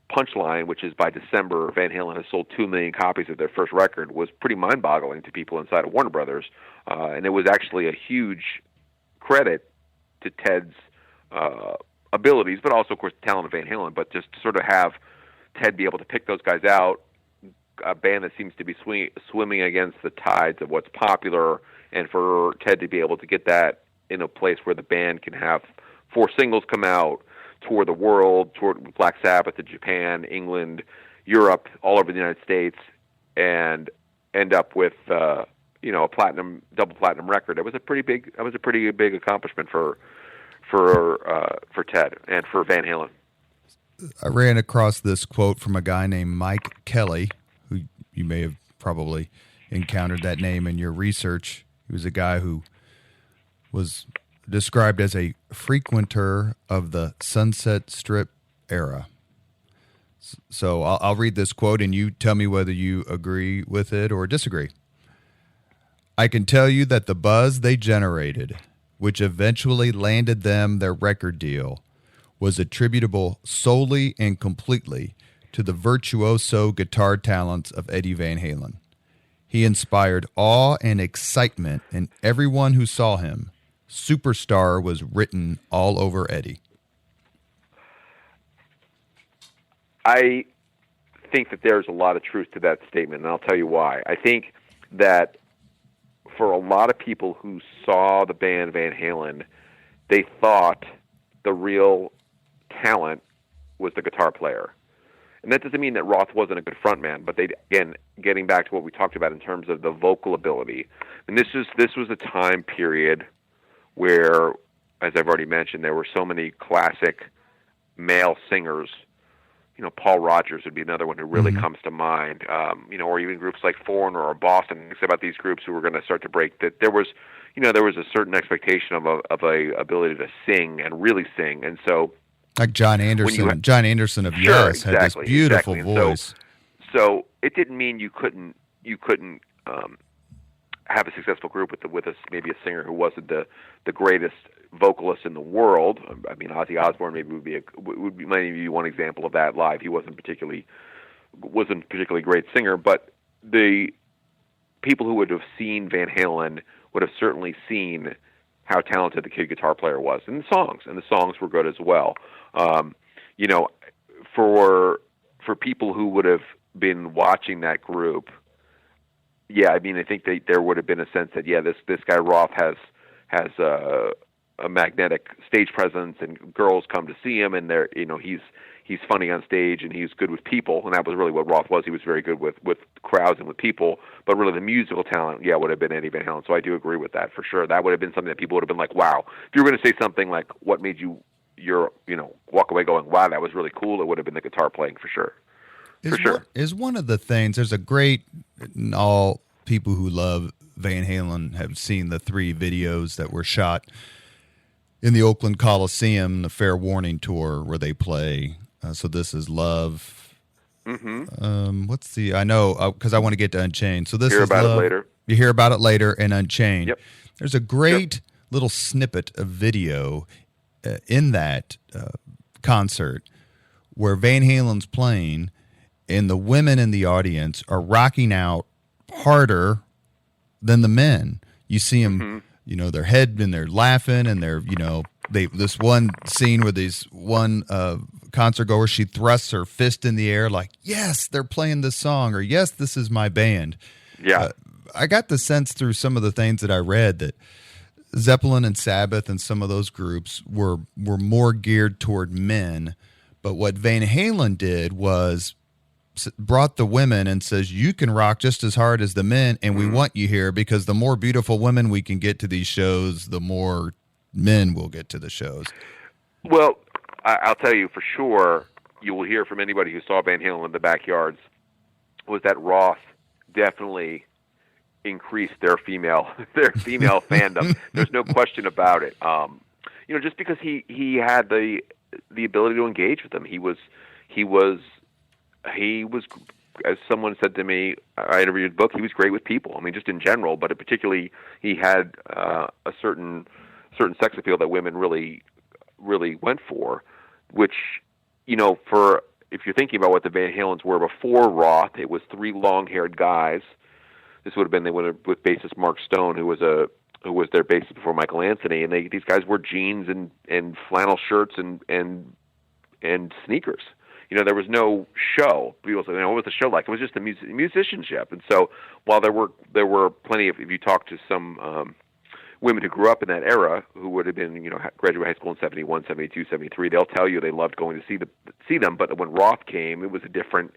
punchline, which is by December, Van Halen has sold 2 million copies of their first record, was pretty mind-boggling to people inside of Warner Brothers, and it was actually a huge credit to Ted's abilities, but also, of course, the talent of Van Halen. But just to sort of have Ted be able to pick those guys out, a band that seems to be swimming against the tides of what's popular, and for Ted to be able to get that in a place where the band can have 4 singles come out, tour the world, tour Black Sabbath to Japan, England, Europe, all over the United States, and end up with a double platinum record. It was a pretty big accomplishment for Ted and for Van Halen. I ran across this quote from a guy named Mike Kelly, who you may have probably encountered that name in your research. He was a guy who was described as a frequenter of the Sunset Strip era. So I'll read this quote, and you tell me whether you agree with it or disagree. "I can tell you that the buzz they generated, which eventually landed them their record deal, was attributable solely and completely to the virtuoso guitar talents of Eddie Van Halen. He inspired awe and excitement in everyone who saw him. Superstar was written all over Eddie." I think that there's a lot of truth to that statement, and I'll tell you why. I think that for a lot of people who saw the band Van Halen, they thought the real talent was the guitar player. And that doesn't mean that Roth wasn't a good frontman, but getting back to what we talked about in terms of the vocal ability. And this was a time period where, as I've already mentioned, there were so many classic male singers. Paul Rodgers would be another one who really comes to mind. Or even groups like Foreigner or Boston. Think about these groups who were going to start to break. That there was a certain expectation of a ability to sing and really sing, and so like John Anderson. John Anderson of Yes had this beautiful voice. So it didn't mean you couldn't have a successful group with maybe a singer who wasn't the greatest vocalist in the world. I mean, Ozzy Osbourne maybe would be maybe one example of that live. He wasn't particularly great singer, but the people who would have seen Van Halen would have certainly seen how talented the kid guitar player was, and the songs were good as well. For people who would have been watching that group, I mean, I think there would have been a sense that this guy Roth has a magnetic stage presence, and girls come to see him, and he's funny on stage, and he's good with people, and that was really what Roth was. He was very good with crowds and with people, but really the musical talent, would have been Eddie Van Halen. So I do agree with that for sure. That would have been something that people would have been like, wow. If you were going to say something like, what made you walk away going, wow, that was really cool, it would have been the guitar playing for sure. Is one of the things, there's a great, all people who love Van Halen have seen the 3 videos that were shot in the Oakland Coliseum, the Fair Warning tour, where they play. So this is Love. I know, because I want to get to Unchained. So this is Love. You hear about it later, and Unchained. Yep. There's a great little snippet of video in that concert where Van Halen's playing, and the women in the audience are rocking out harder than the men. You see them, their head, and they're laughing, and they're, this one scene where these one concert goer, she thrusts her fist in the air like, yes, they're playing this song, or yes, this is my band. Yeah. I got the sense through some of the things that I read that Zeppelin and Sabbath and some of those groups were more geared toward men. But what Van Halen did was brought the women and says, you can rock just as hard as the men, and we want you here because the more beautiful women we can get to these shows, the more men will get to the shows. Well, I'll tell you for sure, you will hear from anybody who saw Van Halen in the backyards, was that Roth definitely increased their female fandom. There's no question about it. Just because he had the ability to engage with them. He was, as someone said to me, I interviewed the book, he was great with people. I mean, just in general, but particularly he had a certain sex appeal that women really went for, which, if you're thinking about what the Van Halens were before Roth, it was three long-haired guys. This would have been, they went with bassist Mark Stone, who was their bassist before Michael Anthony, and these guys wore jeans and flannel shirts and sneakers. There was no show. People say, what was the show like? It was just a musicianship. And so while there were plenty of, if you talk to some women who grew up in that era, who would have been, graduate high school in 71, 72, 73, they'll tell you they loved going to see them. But when Roth came, it was a different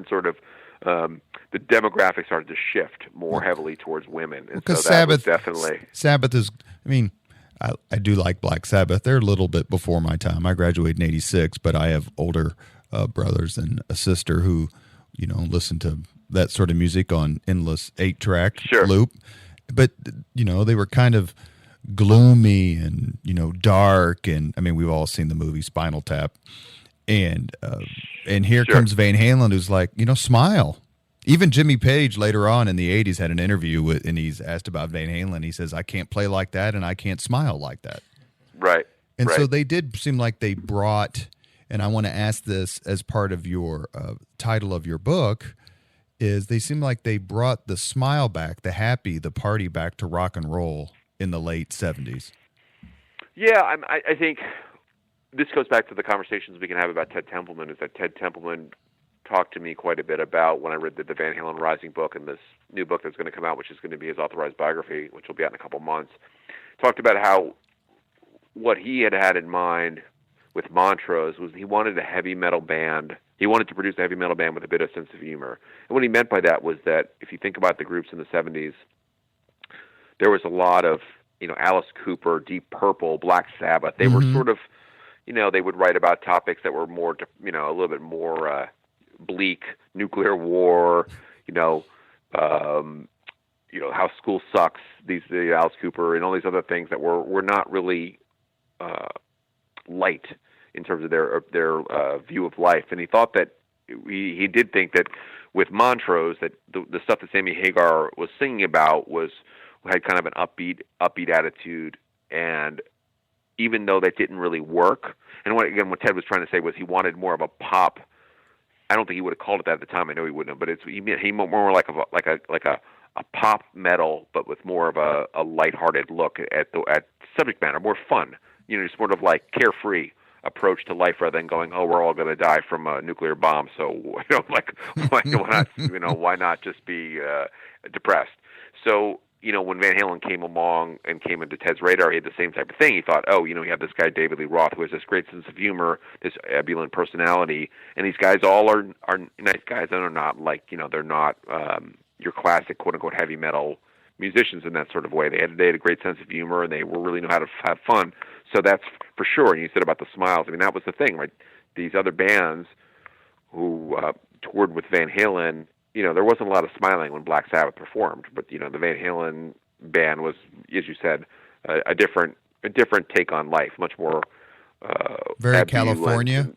sort of, the demographics started to shift more heavily towards women. And because so that was definitely. Sabbath is, I do like Black Sabbath. They're a little bit before my time. I graduated in 86, but I have older brothers and a sister who, listen to that sort of music on endless 8-track loop. But, they were kind of gloomy and, dark. And, we've all seen the movie Spinal Tap. And here comes Van Halen, who's like, smile. Even Jimmy Page later on in the 80s had an interview and he's asked about Van Halen. He says, I can't play like that and I can't smile like that. Right. And so they did seem like they brought, and I want to ask this as part of your title of your book, is they seem like they brought the smile back, the happy, the party back to rock and roll in the late 70s. Yeah, I think this goes back to the conversations we can have about Ted Templeman, is that Ted Templeman talked to me quite a bit about when I read the Van Halen Rising book and this new book that's going to come out, which is going to be his authorized biography, which will be out in a couple months. Talked about how what he had in mind with Montrose was he wanted a heavy metal band. He wanted to produce a heavy metal band with a bit of sense of humor. And what he meant by that was that if you think about the groups in the 70s, there was a lot of, Alice Cooper, Deep Purple, Black Sabbath. They were sort of, they would write about topics that were more, a little bit more bleak, nuclear war, how school sucks, the Alice Cooper and all these other things that were not really light in terms of their view of life. And he thought that he did think that with Montrose, that the stuff that Sammy Hagar was singing about had kind of an upbeat attitude, and even though that didn't really work, and what Ted was trying to say was he wanted more of a pop. I don't think he would have called it that at the time. I know he wouldn't have, but he more like a pop metal, but with more of a lighthearted look at subject matter, more fun. Sort of like carefree approach to life rather than going, oh, we're all going to die from a nuclear bomb. So why not just be depressed? So when Van Halen came along and came into Ted's radar, he had the same type of thing. He thought, you have this guy David Lee Roth who has this great sense of humor, this ebullient personality, and these guys all are nice guys, and are not they're not your classic quote unquote heavy metal musicians in that sort of way. They had a great sense of humor, and they really knew how to have fun. So that's for sure. And you said about the smiles. That was the thing, right? These other bands who toured with Van Halen, there wasn't a lot of smiling when Black Sabbath performed, but the Van Halen band was, as you said, a different take on life, much more very California.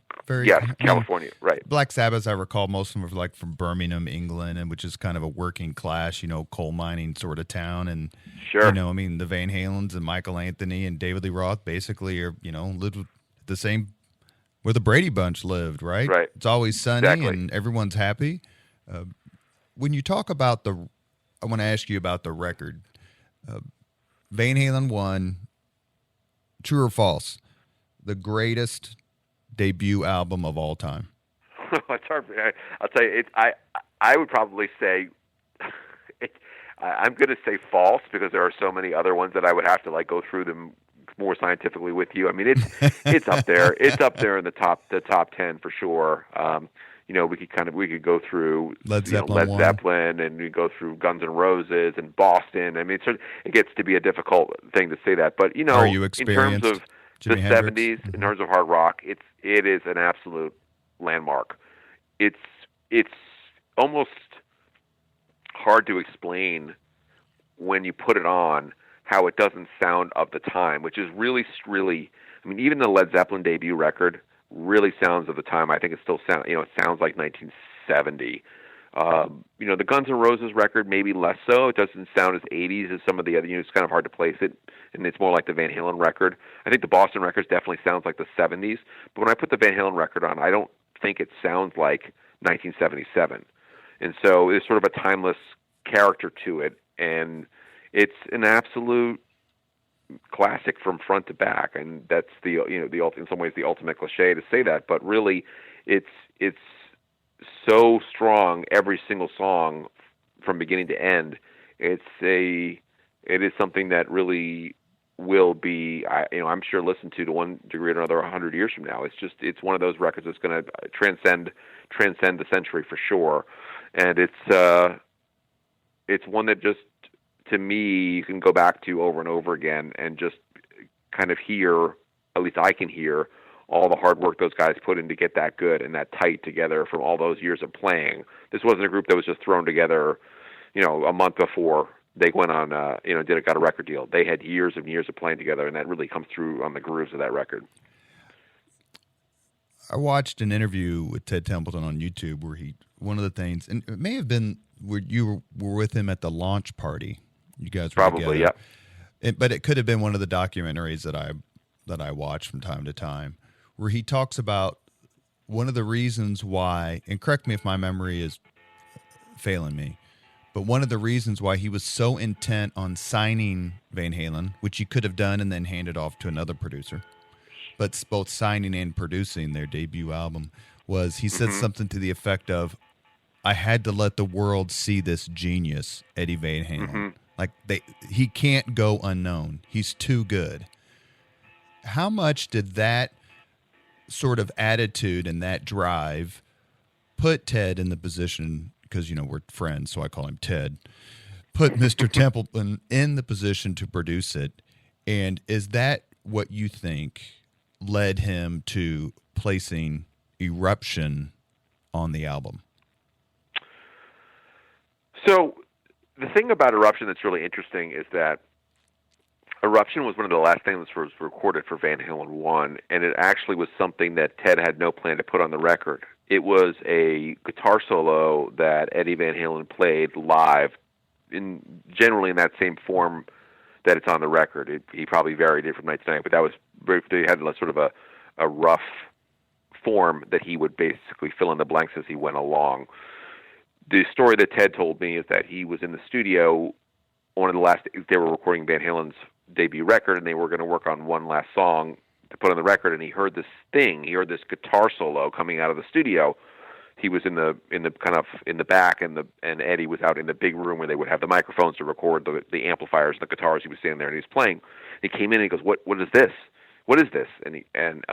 California, right. Black Sabbath, I recall, most of them were from Birmingham, England, and which is kind of a working class, coal mining sort of town. And sure, the Van Halens and Michael Anthony and David Lee Roth basically are, lived with the same where the Brady Bunch lived, right? Right. It's always sunny and everyone's happy. When you talk about I want to ask you about the record. Van Halen 1, true or false, the greatest debut album of all time? It's hard. I'll tell you, I would probably say, I'm going to say false because there are so many other ones that I would have to like go through them more scientifically with you. I mean, it's up there. It's up there in the top 10 for sure. We could go through Led Zeppelin, Zeppelin, and we go through Guns N' Roses and Boston. I mean, it gets to be a difficult thing to say that, but are you in experienced, terms of Jimi the Hendrix? 70s, in terms of hard rock, it is an absolute landmark. It's almost hard to explain when you put it on how it doesn't sound of the time, which is really, I mean, even the Led Zeppelin debut record really sounds of the time. I think it still sounds, it sounds like 1970. The Guns N' Roses record, maybe less so. It doesn't sound as 80s as some of the other, it's kind of hard to place it, and it's more like the Van Halen record. I think the Boston record definitely sounds like the 70s, but when I put the Van Halen record on, I don't think it sounds like 1977. And so there's sort of a timeless character to it, and it's an absolute classic from front to back. And that's in some ways the ultimate cliche to say that, but really it's so strong, every single song from beginning to end. It is something that really will be, I'm sure, listened to one degree or another 100 years from now. It's one of those records that's going to transcend the century for sure. And it's one that just, to me, you can go back to over and over again and just kind of hear, at least I can hear, all the hard work those guys put in to get that good and that tight together from all those years of playing. This wasn't a group that was just thrown together, a month before they went on, got a record deal. They had years and years of playing together, and that really comes through on the grooves of that record. I watched an interview with Ted Templeton on YouTube where one of the things, and it may have been where you were with him at the launch party. You guys were probably, together. Yeah. But it could have been one of the documentaries that I watch from time to time, where he talks about one of the reasons why, and correct me if my memory is failing me, but one of the reasons why he was so intent on signing Van Halen, which he could have done and then handed off to another producer, but both signing and producing their debut album, was he said something to the effect of, I had to let the world see this genius, Eddie Van Halen. Mm-hmm. Like he can't go unknown. He's too good. How much did that sort of attitude and that drive put Ted in the position, because, we're friends, so I call him Ted, put Mr. Templeton in the position to produce it? And is that what you think led him to placing Eruption on the album? So the thing about Eruption that's really interesting is that Eruption was one of the last things that was recorded for Van Halen 1, and it actually was something that Ted had no plan to put on the record. It was a guitar solo that Eddie Van Halen played live, generally in that same form that it's on the record. He probably varied it from night to night, but they had sort of a rough form that he would basically fill in the blanks as he went along. The story that Ted told me is that he was in the studio they were recording Van Halen's debut record, and they were going to work on one last song to put on the record, and he heard this guitar solo coming out of the studio. He was in the kind of in the back, and Eddie was out in the big room where they would have the microphones to record the amplifiers and the guitars. He was standing there, and he was playing. He came in, and he goes, What is this? What is this?" And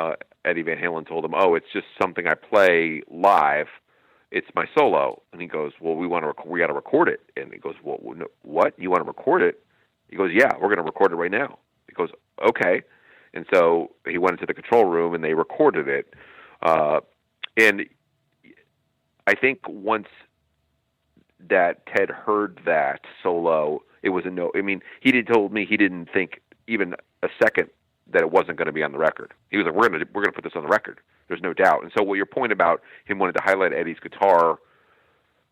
Eddie Van Halen told him, "Oh, it's just something I play live. It's my solo." And he goes, "Well, we got to record it." And he goes, "Well, no, what? You want to record it?" He goes, "Yeah, we're going to record it right now." He goes, "Okay." And so he went into the control room and they recorded it. And I think once that Ted heard that solo, it was a no. I mean, told me he didn't think even a second that it wasn't going to be on the record. He was like, "We're going to put this on the record. There's no doubt." And so, what your point about him wanting to highlight Eddie's guitar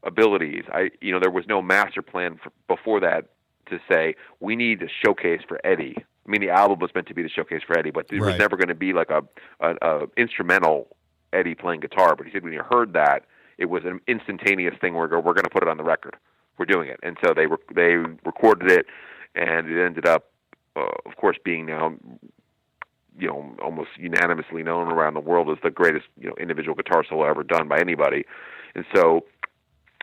abilities, there was no master plan before that to say we need a showcase for Eddie. I mean, the album was meant to be the showcase for Eddie, but there was never going to be like a instrumental Eddie playing guitar. But he said when he heard that, it was an instantaneous thing where we're going to put it on the record. We're doing it. And so they recorded it, and it ended up, of course, being now almost unanimously known around the world as the greatest, individual guitar solo ever done by anybody. And so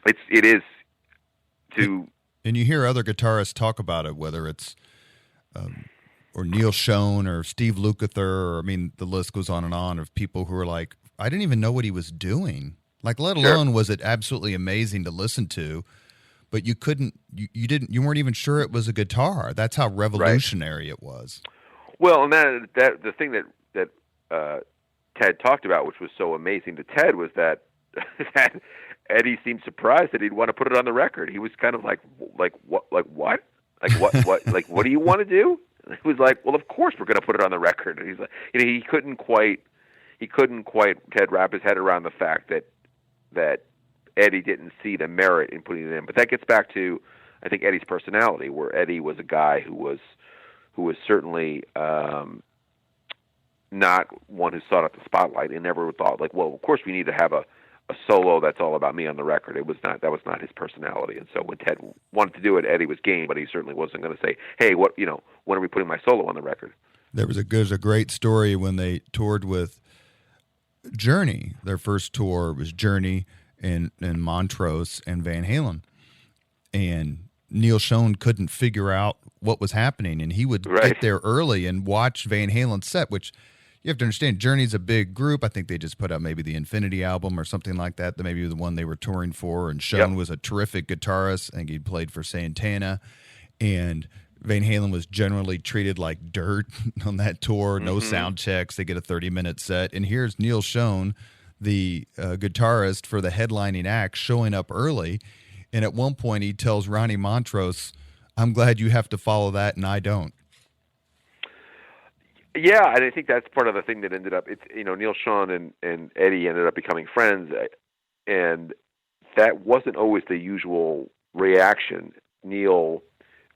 it is to... And you hear other guitarists talk about it, whether it's or Neil Schon or Steve Lukather, or the list goes on and on of people who are like, I didn't even know what he was doing. Like, let alone was it absolutely amazing to listen to, but you weren't even sure it was a guitar. That's how revolutionary it was. Well, and that the thing that Ted talked about, which was so amazing to Ted, was that Eddie seemed surprised that he'd want to put it on the record. He was kind of like what? Like what do you want to do? And he was like, well, of course we're going to put it on the record. And he's like, he couldn't quite Ted wrap his head around the fact that Eddie didn't see the merit in putting it in. But that gets back to, I think, Eddie's personality, where Eddie was a guy who was certainly not one who sought out the spotlight and never thought like, well, of course we need to have a solo that's all about me on the record. That was not his personality. And so when Ted wanted to do it, Eddie was game, but he certainly wasn't going to say, hey, when are we putting my solo on the record? There's a great story when they toured with Journey. Their first tour was Journey and Montrose and Van Halen. And Neil Schon couldn't figure out what was happening, and he would get there early and watch Van Halen's set, which you have to understand, Journey's a big group. I think they just put out maybe the Infinity album or something like that, maybe the one they were touring for, and Schon was a terrific guitarist. I think he'd played for Santana, and Van Halen was generally treated like dirt on that tour, no sound checks. They get a 30-minute set, and here's Neil Schon, the guitarist for the headlining act, showing up early, and at one point he tells Ronnie Montrose, I'm glad you have to follow that and I don't. Yeah, and I think that's part of the thing that ended up, Neil Schon and Eddie ended up becoming friends, and that wasn't always the usual reaction. Neil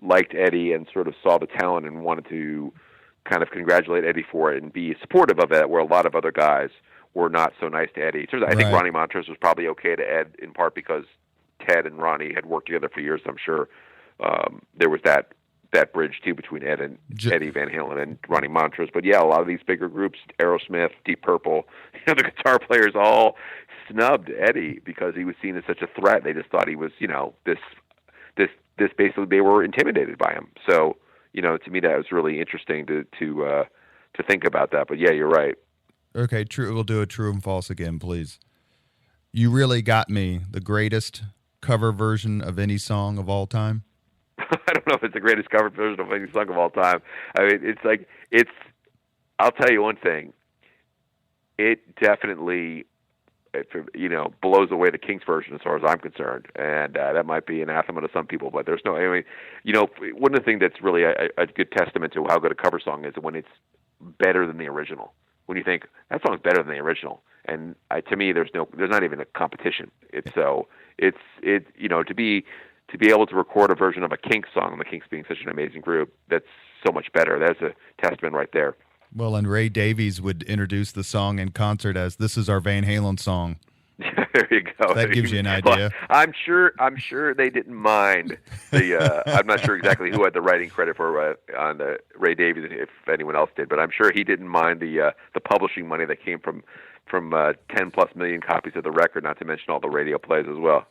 liked Eddie and sort of saw the talent and wanted to kind of congratulate Eddie for it and be supportive of it, where a lot of other guys were not so nice to Eddie. I think Ronnie Montrose was probably okay to Ed, in part because Ted and Ronnie had worked together for years. I'm sure there was that bridge too between Ed and Eddie Van Halen and Ronnie Montrose. But yeah, a lot of these bigger groups, Aerosmith, Deep Purple, the guitar players all snubbed Eddie because he was seen as such a threat. They just thought he was, this basically, they were intimidated by him. So, to me that was really interesting to think about that. But yeah, you're right. Okay, true. We'll do a true and false again, please. You really got me. The greatest cover version of any song of all time? I don't know if it's the greatest cover version of any song of all time. I mean, I'll tell you one thing. It definitely, blows away the Kinks version as far as I'm concerned. And that might be anathema to some people, but there's one of the things that's really a good testament to how good a cover song is when it's better than the original. When you think, that song's better than the original. And to me, there's not even a competition. To be able to record a version of a Kinks song, the Kinks being such an amazing group, that's so much better. That's a testament right there. Well, and Ray Davies would introduce the song in concert as, "This is our Van Halen song." There you go. That gives you an idea. Well, I'm sure they didn't mind the. I'm not sure exactly who had the writing credit for on the Ray Davies, if anyone else did, but I'm sure he didn't mind the publishing money that came from 10+ million copies of the record, not to mention all the radio plays as well.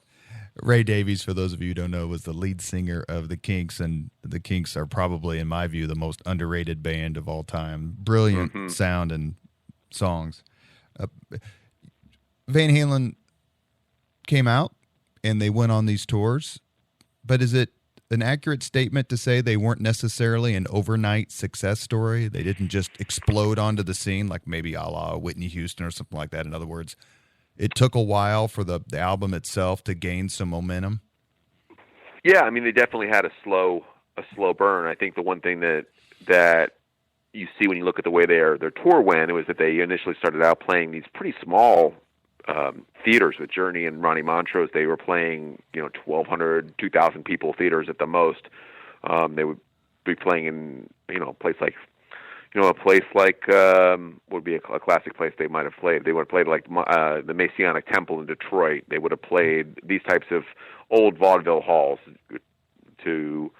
Ray Davies, for those of you who don't know, was the lead singer of the Kinks, and the Kinks are probably, in my view, the most underrated band of all time. Brilliant sound and songs. Van Halen came out, and they went on these tours, but is it an accurate statement to say they weren't necessarily an overnight success story? They didn't just explode onto the scene like maybe a la Whitney Houston or something like that. In other words, it took a while for the album itself to gain some momentum. Yeah, I mean, they definitely had a slow burn. I think the one thing that you see when you look at the way their tour went, it was that they initially started out playing these pretty small theaters with Journey and Ronnie Montrose. They were playing 1,200, 2,000 people theaters at the most. They would be playing in a place like would be a classic place they might have played. They would have played like the Masonic Temple in Detroit. They would have played these types of old vaudeville halls to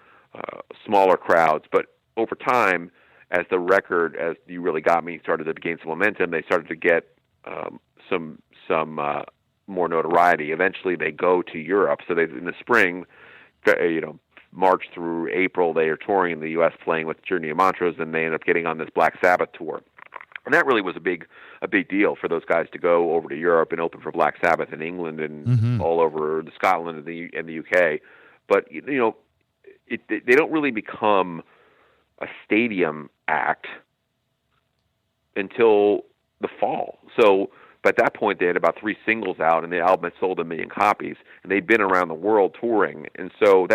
smaller crowds. But over time, as the record, as You Really Got Me, started to gain some momentum, they started to get some more notoriety. Eventually, they go to Europe. So in the spring, March through April, they are touring in the U.S. playing with Journey of Montrose, and they end up getting on this Black Sabbath tour. And that really was a big deal for those guys to go over to Europe and open for Black Sabbath in England and all over Scotland and the UK. But they don't really become a stadium act until the fall. So at that point, they had about 3 singles out, and the album had sold 1 million copies, and they'd been around the world touring. And so the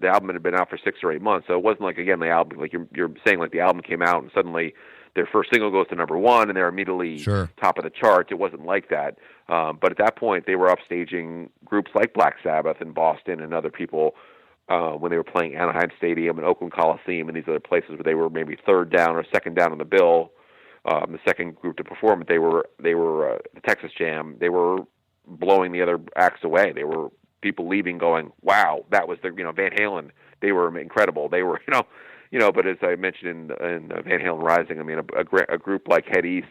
album had been out for 6 or 8 months. So it wasn't like, again, the album, like you're saying, like the album came out and suddenly their first single goes to number 1 and they're immediately top of the charts. It wasn't like that. But at that point, they were upstaging groups like Black Sabbath in Boston and other people when they were playing Anaheim Stadium and Oakland Coliseum and these other places where they were maybe third down or second down on the bill. The second group to perform, they were the Texas Jam. They were blowing the other acts away. They were people leaving, going, "Wow, that was the Van Halen. They were incredible. They were But as I mentioned in Van Halen Rising, I mean, a group like Head East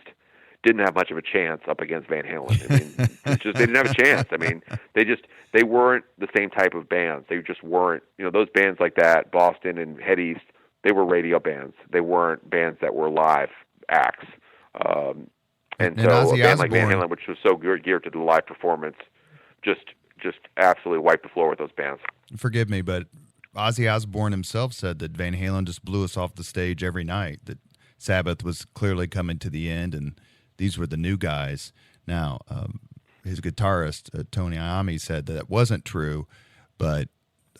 didn't have much of a chance up against Van Halen. I mean, they didn't have a chance. I mean, they weren't the same type of bands. They just weren't. Those bands like that, Boston and Head East, they were radio bands. They weren't bands that were live acts. And so Ozzy a band like Van Osbourne, Halen, which was so geared to the live performance, just absolutely wiped the floor with those bands. forgive me, but Ozzy Osbourne himself said that Van Halen just blew us off the stage every night, that Sabbath was clearly coming to the end, and these were the new guys. Now, his guitarist, Tony Iommi, said that wasn't true, but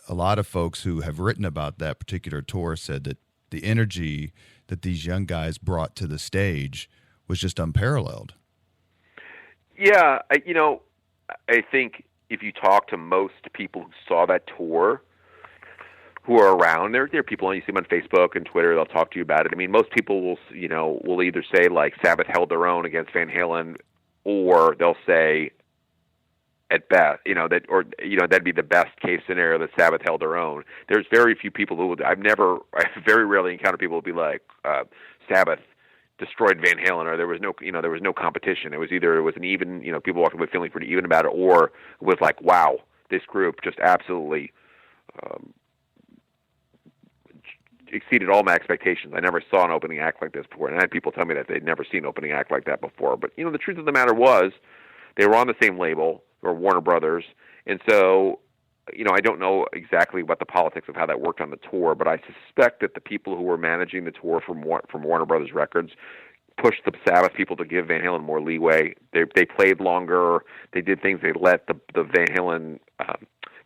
a lot of folks who have written about that particular tour said that the energy that these young guys brought to the stage was just unparalleled. Yeah, I think if you talk to most people who saw that tour, who are around, there are people, you see them on Facebook and Twitter, they'll talk to you about it. I mean, most people will either say like Sabbath held their own against Van Halen, or they'll say at best, that'd be the best case scenario that Sabbath held their own. There's very few people I very rarely encounter people who be like, Sabbath destroyed Van Halen, or there was no competition. It was an even, people walked away feeling pretty even about it, or it was like, wow, this group just absolutely exceeded all my expectations. I never saw an opening act like this before, and I had people tell me that they'd never seen an opening act like that before. But the truth of the matter was, they were on the same label, or Warner Brothers, and so I don't know exactly what the politics of how that worked on the tour, but I suspect that the people who were managing the tour from Warner Brothers Records pushed the Sabbath people to give Van Halen more leeway. They played longer. They did things. They let the Van Halen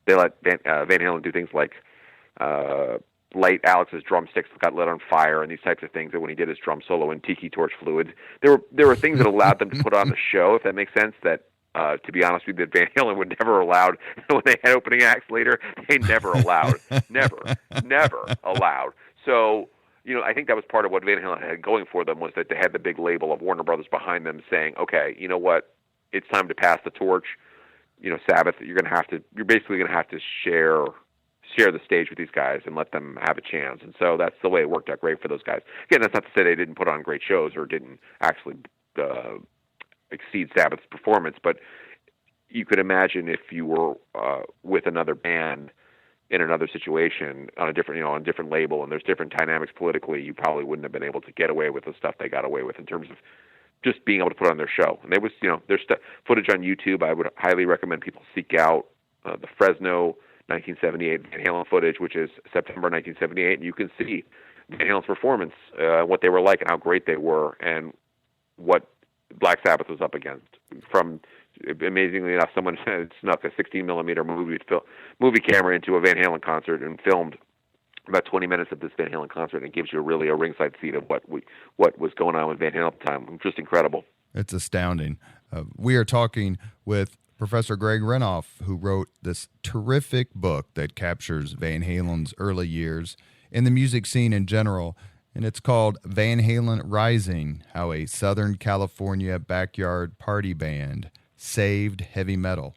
Van Halen do things like light Alex's drumsticks got lit on fire and these types of things, that when he did his drum solo in Tiki Torch fluid, there were things that allowed them to put on the show, if that makes sense, that to be honest with you, that Van Halen would never allowed. When they had opening acts later, they never allowed. never allowed. So, I think that was part of what Van Halen had going for them, was that they had the big label of Warner Brothers behind them saying, okay, you know what, it's time to pass the torch. Sabbath, you're basically going to have to share the stage with these guys and let them have a chance. And so that's the way it worked out great for those guys. Again, that's not to say they didn't put on great shows or didn't actually exceed Sabbath's performance, but you could imagine if you were with another band in another situation on a different label, and there's different dynamics politically, you probably wouldn't have been able to get away with the stuff they got away with in terms of just being able to put on their show. And there was, there's footage on YouTube. I would highly recommend people seek out the Fresno 1978 Van Halen footage, which is September 1978, and you can see Van Halen's performance, what they were like and how great they were, and what Black Sabbath was up against. From, amazingly enough, someone snuck a 16-millimeter movie camera into a Van Halen concert and filmed about 20 minutes of this Van Halen concert, and it gives you really a ringside seat of what was going on with Van Halen at the time. Just incredible. It's astounding. We are talking with Professor Greg Renoff, who wrote this terrific book that captures Van Halen's early years and the music scene in general, and it's called Van Halen Rising, How a Southern California Backyard Party Band Saved Heavy Metal.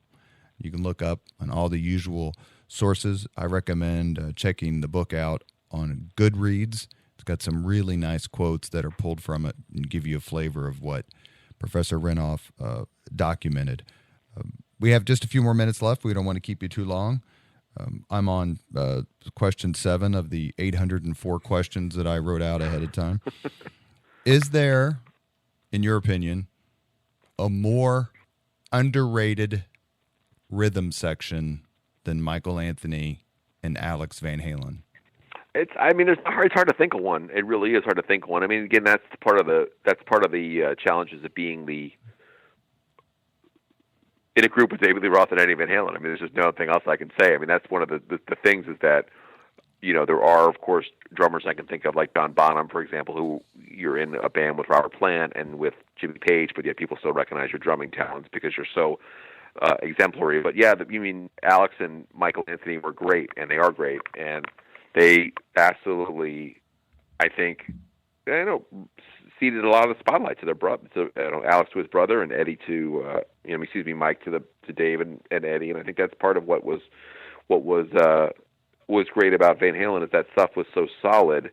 You can look up on all the usual sources. I recommend checking the book out on Goodreads. It's got some really nice quotes that are pulled from it and give you a flavor of what Professor Renoff documented. We have just a few more minutes left. We don't want to keep you too long. I'm on question 7 of the 804 questions that I wrote out ahead of time. Is there, in your opinion, a more underrated rhythm section than Michael Anthony and Alex Van Halen? It's hard to think of one. It really is hard to think of one. I mean, again, that's part of the challenges of being in a group with David Lee Roth and Eddie Van Halen. I mean, there's just nothing else I can say. I mean, that's one of the things is that, there are, of course, drummers I can think of, like Don Bonham, for example, who you're in a band with Robert Plant and with Jimmy Page, but yet people still recognize your drumming talents because you're so exemplary. But yeah, Alex and Michael Anthony were great, and they are great, and they absolutely, I think, ceded a lot of the spotlight to their brother, Alex to his brother, and Eddie to, Mike to Dave and Eddie, and I think that's part of what was great about Van Halen is that stuff was so solid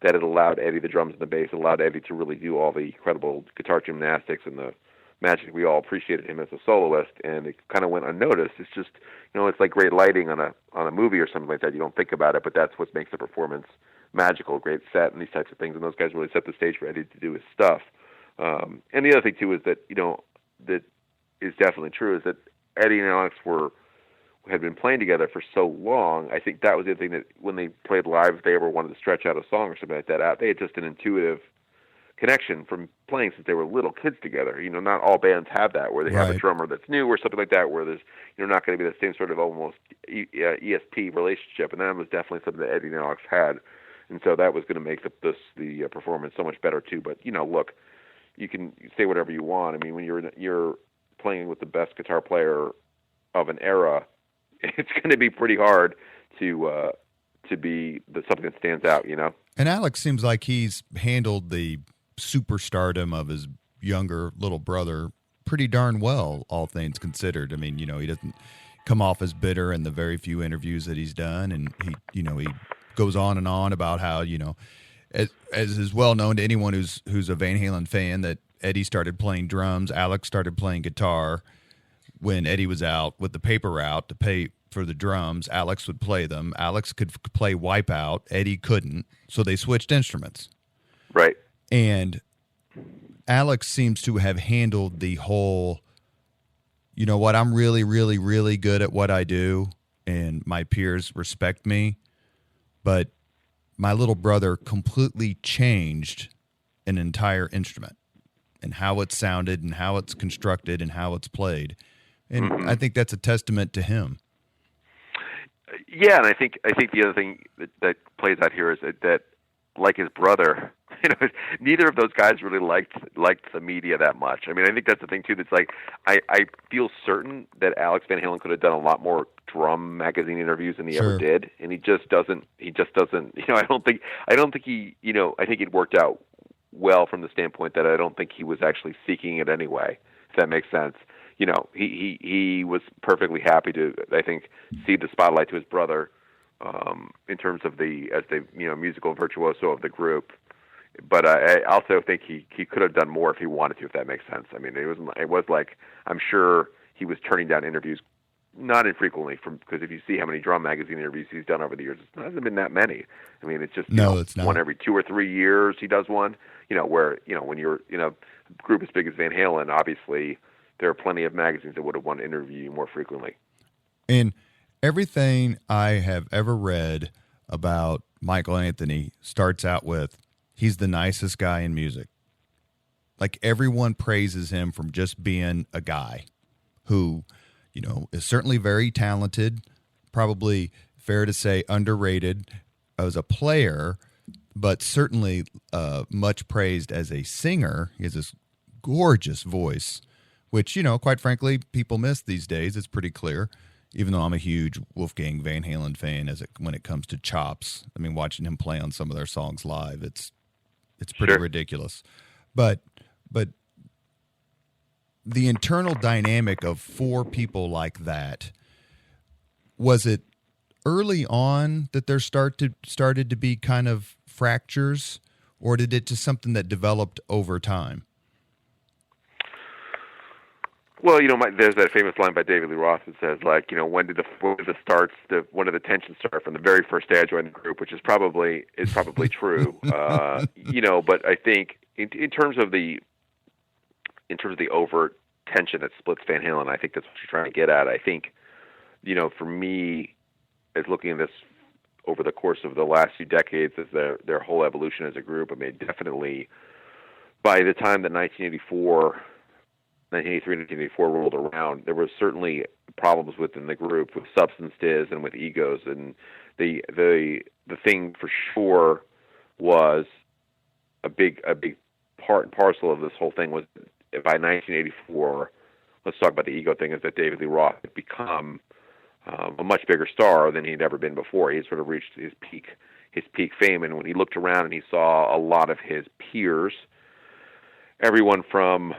that it allowed Eddie, the drums and the bass, allowed Eddie to really do all the incredible guitar gymnastics and the magic. We all appreciated him as a soloist, and it kind of went unnoticed. It's just, it's like great lighting on a movie or something like that. You don't think about it, but that's what makes the performance magical, great set, and these types of things. And those guys really set the stage for Eddie to do his stuff. And the other thing too is that that is definitely true is that Eddie and Alex had been playing together for so long. I think that was the thing that when they played live, if they ever wanted to stretch out a song or something like that out, they had just an intuitive connection from playing since they were little kids together. Not all bands have that, where they have a drummer that's new or something like that, where there's not going to be the same sort of almost ESP relationship. And that was definitely something that Eddie and Alex had. And so that was going to make the performance so much better too. But look, you can say whatever you want. I mean, when you're playing with the best guitar player of an era, it's going to be pretty hard to be something that stands out. And Alex seems like he's handled the superstardom of his younger little brother pretty darn well, all things considered. I mean, he doesn't come off as bitter in the very few interviews that he's done, and he goes on and on about how, as is well known to anyone who's a Van Halen fan, that Eddie started playing drums, Alex started playing guitar. When Eddie was out with the paper route to pay for the drums, Alex would play them. Alex could play Wipeout, Eddie couldn't, so they switched instruments. Right. And Alex seems to have handled the whole, I'm really, really, really good at what I do, and my peers respect me. But my little brother completely changed an entire instrument and how it sounded and how it's constructed and how it's played. And I think that's a testament to him. Yeah, and I think the other thing that plays out here is that like his brother, neither of those guys really liked the media that much. I mean, I think that's the thing too. That's like I feel certain that Alex Van Halen could have done a lot more drum magazine interviews than he ever did, and he just doesn't. I don't think he. I think it worked out well from the standpoint that I don't think he was actually seeking it anyway. If that makes sense. He was perfectly happy to, I think, cede the spotlight to his brother in terms of as the musical virtuoso of the group. But I also think he could have done more if he wanted to, if that makes sense. I mean, it was like, I'm sure he was turning down interviews not infrequently because if you see how many drum magazine interviews he's done over the years, it hasn't been that many. I mean, it's just it's not. One every 2 or 3 years he does one. Where when you're in a group as big as Van Halen, obviously there are plenty of magazines that would have wanted to interview you more frequently. And everything I have ever read about Michael Anthony starts out with, he's the nicest guy in music. Like, everyone praises him from just being a guy who, is certainly very talented, probably fair to say underrated as a player, but certainly much praised as a singer. He has this gorgeous voice, which, quite frankly, people miss these days. It's pretty clear, even though I'm a huge Wolfgang Van Halen fan when it comes to chops. I mean, watching him play on some of their songs live, it's pretty ridiculous. But the internal dynamic of 4 people like that, was it early on that there started to be kind of fractures, or did it just something that developed over time? Well, there's that famous line by David Lee Roth that says, like, when did the tension start from the very first day I joined the group, which is probably true. But I think in terms of the overt tension that splits Van Halen, I think that's what you're trying to get at. I think, for me, as looking at this over the course of the last few decades, as their whole evolution as a group, I mean, definitely by the time that 1983 and 1984 rolled around, there were certainly problems within the group with substances and with egos. And the thing for sure was a big part and parcel of this whole thing was by 1984, let's talk about the ego thing, is that David Lee Roth had become a much bigger star than he'd ever been before. He had sort of reached his peak fame. And when he looked around and he saw a lot of his peers, everyone from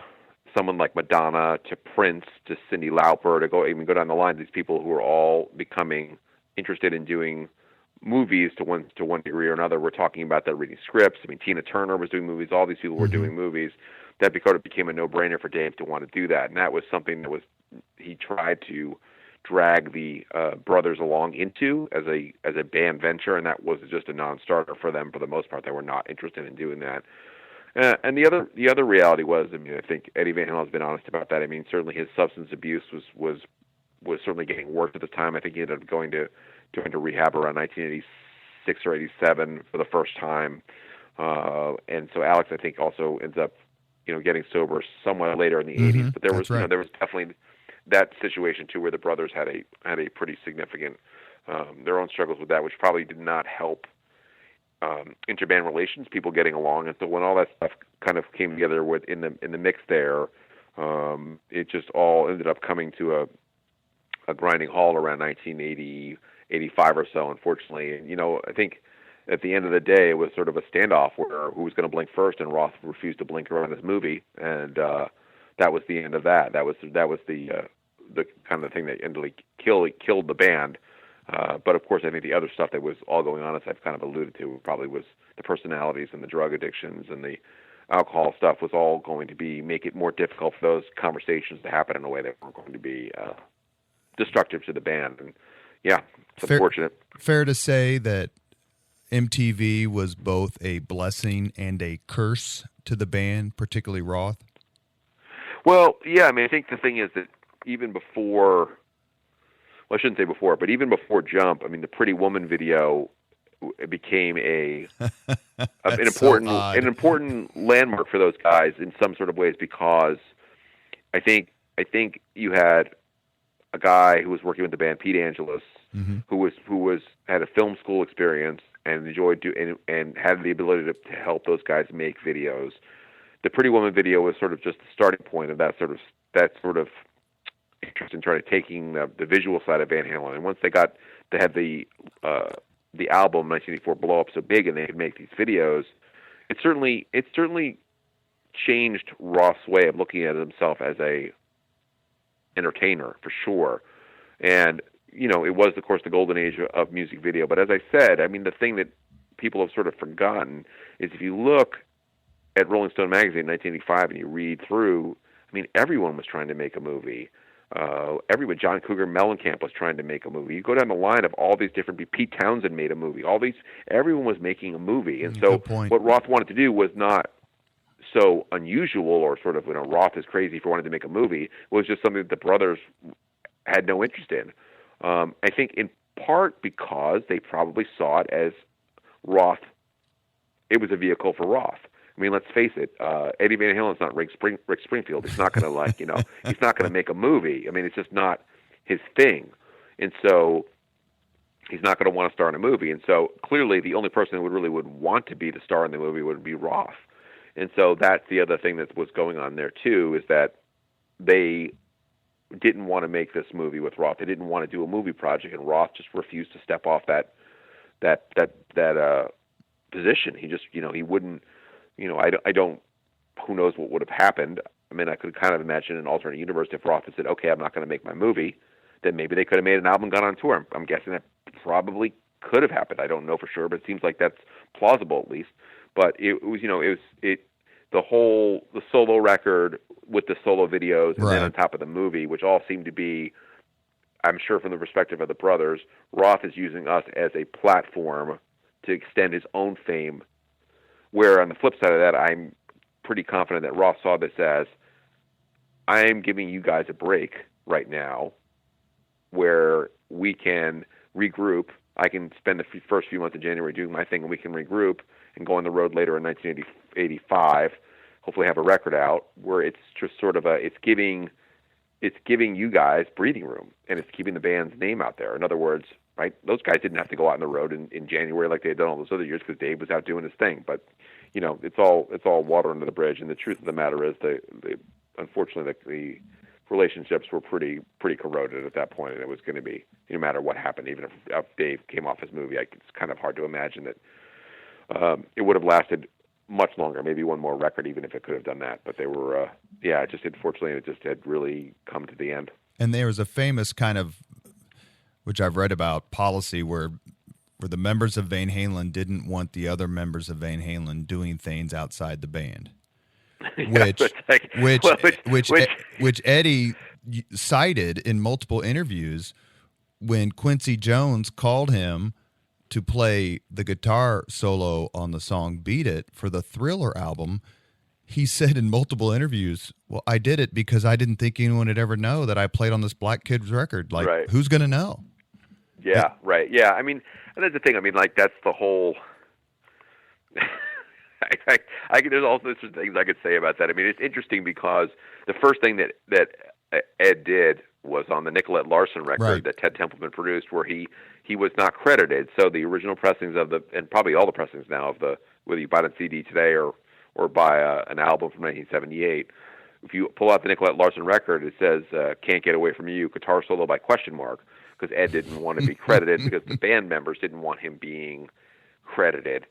someone like Madonna to Prince to Cyndi Lauper to go down the line, these people who are all becoming interested in doing movies to one degree or another. We're talking about that, reading scripts. I mean, Tina Turner was doing movies. All these people were doing movies. That became a no-brainer for Dave to want to do that, and that was something that he tried to drag the brothers along into as a band venture, and that was just a non-starter for them for the most part. They were not interested in doing that. And the other reality was, I mean, I think Eddie Van Halen has been honest about that. I mean, certainly his substance abuse was certainly getting worse at the time. I think he ended up going to rehab around 1986 or 87 for the first time. And so Alex, I think, also ends up, getting sober somewhat later in the 80s. But there was, right. There was definitely that situation too, where the brothers had a pretty significant their own struggles with that, which probably did not help interband relations, people getting along. And so when all that stuff kind of came together in the mix there, it just all ended up coming to a grinding halt around 1980, 85 or so, unfortunately. And, I think at the end of the day, it was sort of a standoff where who was going to blink first, and Roth refused to blink around this movie, and that was the end of that. That was the kind of thing that ended up killed the band. But of course, I think the other stuff that was all going on, as I've kind of alluded to, probably was the personalities and the drug addictions and the alcohol stuff was all going to make it more difficult for those conversations to happen in a way that weren't going to be destructive to the band. And yeah, it's unfortunate. Fair to say that MTV was both a blessing and a curse to the band, particularly Roth? Well, yeah, I mean, I think the thing is that even before, well, I shouldn't say before, but even before Jump, I mean, the Pretty Woman video became an important landmark for those guys in some sort of ways, because I think you had a guy who was working with the band, Pete Angelus, who had a film school experience and enjoyed and had the ability to help those guys make videos. The Pretty Woman video was sort of just the starting point of that sort of interest in trying to taking the visual side of Van Halen. And once they had the album 1984 blow up so big and they could make these videos, it certainly changed Roth's way of looking at himself as a entertainer, for sure. And it was, of course, the golden age of music video. But as I said, I mean, the thing that people have sort of forgotten is if you look at Rolling Stone magazine in 1985 and you read through, I mean, everyone was trying to make a movie. Everyone, John Cougar Mellencamp was trying to make a movie. You go down the line of all these different people. Pete Townsend made a movie. Everyone was making a movie. And so what Roth wanted to do was not so unusual, or sort of, Roth is crazy for wanting to make a movie. It was just something that the brothers had no interest in. I think in part because they probably saw it as Roth. It was a vehicle for Roth. I mean, let's face it. Eddie Van Halen's not Rick Springfield. He's not going to he's not going to make a movie. I mean, it's just not his thing, and so he's not going to want to star in a movie. And so clearly, the only person who would want to be the star in the movie would be Roth. And so that's the other thing that was going on there too, is that they didn't want to make this movie with Roth. They didn't want to do a movie project, and Roth just refused to step off that position. He just, he wouldn't. I don't. Who knows what would have happened? I mean, I could kind of imagine an alternate universe if Roth had said, "Okay, I'm not going to make my movie." Then maybe they could have made an album, gone on tour. I'm guessing that probably could have happened. I don't know for sure, but it seems like that's plausible at least. But it was, the solo record with the solo videos, and then on top of the movie, which all seemed to be, I'm sure from the perspective of the brothers, Roth is using us as a platform to extend his own fame. Where on the flip side of that, I'm pretty confident that Roth saw this as, I am giving you guys a break right now where we can regroup. I can spend the first few months of January doing my thing, and we can regroup and go on the road later in 1985, hopefully have a record out where it's just sort of it's giving you guys breathing room, and it's keeping the band's name out there. In other words, right, those guys didn't have to go out on the road in January like they had done all those other years because Dave was out doing his thing. But, it's all water under the bridge, and the truth of the matter is unfortunately the relationships were pretty corroded at that point, and it was going to be, no matter what happened, even if Dave came off his movie, it's kind of hard to imagine that it would have lasted much longer, maybe one more record, even if it could have done that. But they were, unfortunately, it just had really come to the end. And there was a famous kind of, which I've read about, policy where the members of Van Halen didn't want the other members of Van Halen doing things outside the band. Which Eddie cited in multiple interviews when Quincy Jones called him to play the guitar solo on the song Beat It for the Thriller album. He said in multiple interviews, well, I did it because I didn't think anyone would ever know that I played on this Black Kids record. Like, who's going to know? Yeah, right. Yeah, I mean, and that's the thing. I mean, like, that's the whole... there's all sorts of things I could say about that. I mean, it's interesting because the first thing that Ed did was on the Nicolette Larson record that Ted Templeman produced, where he was not credited. So the original pressings and probably all the pressings now of whether you buy it on CD today or buy an album from 1978, if you pull out the Nicolette Larson record, it says "Can't Get Away From You," guitar solo by ? Because Ed didn't want to be credited because the band members didn't want him being credited.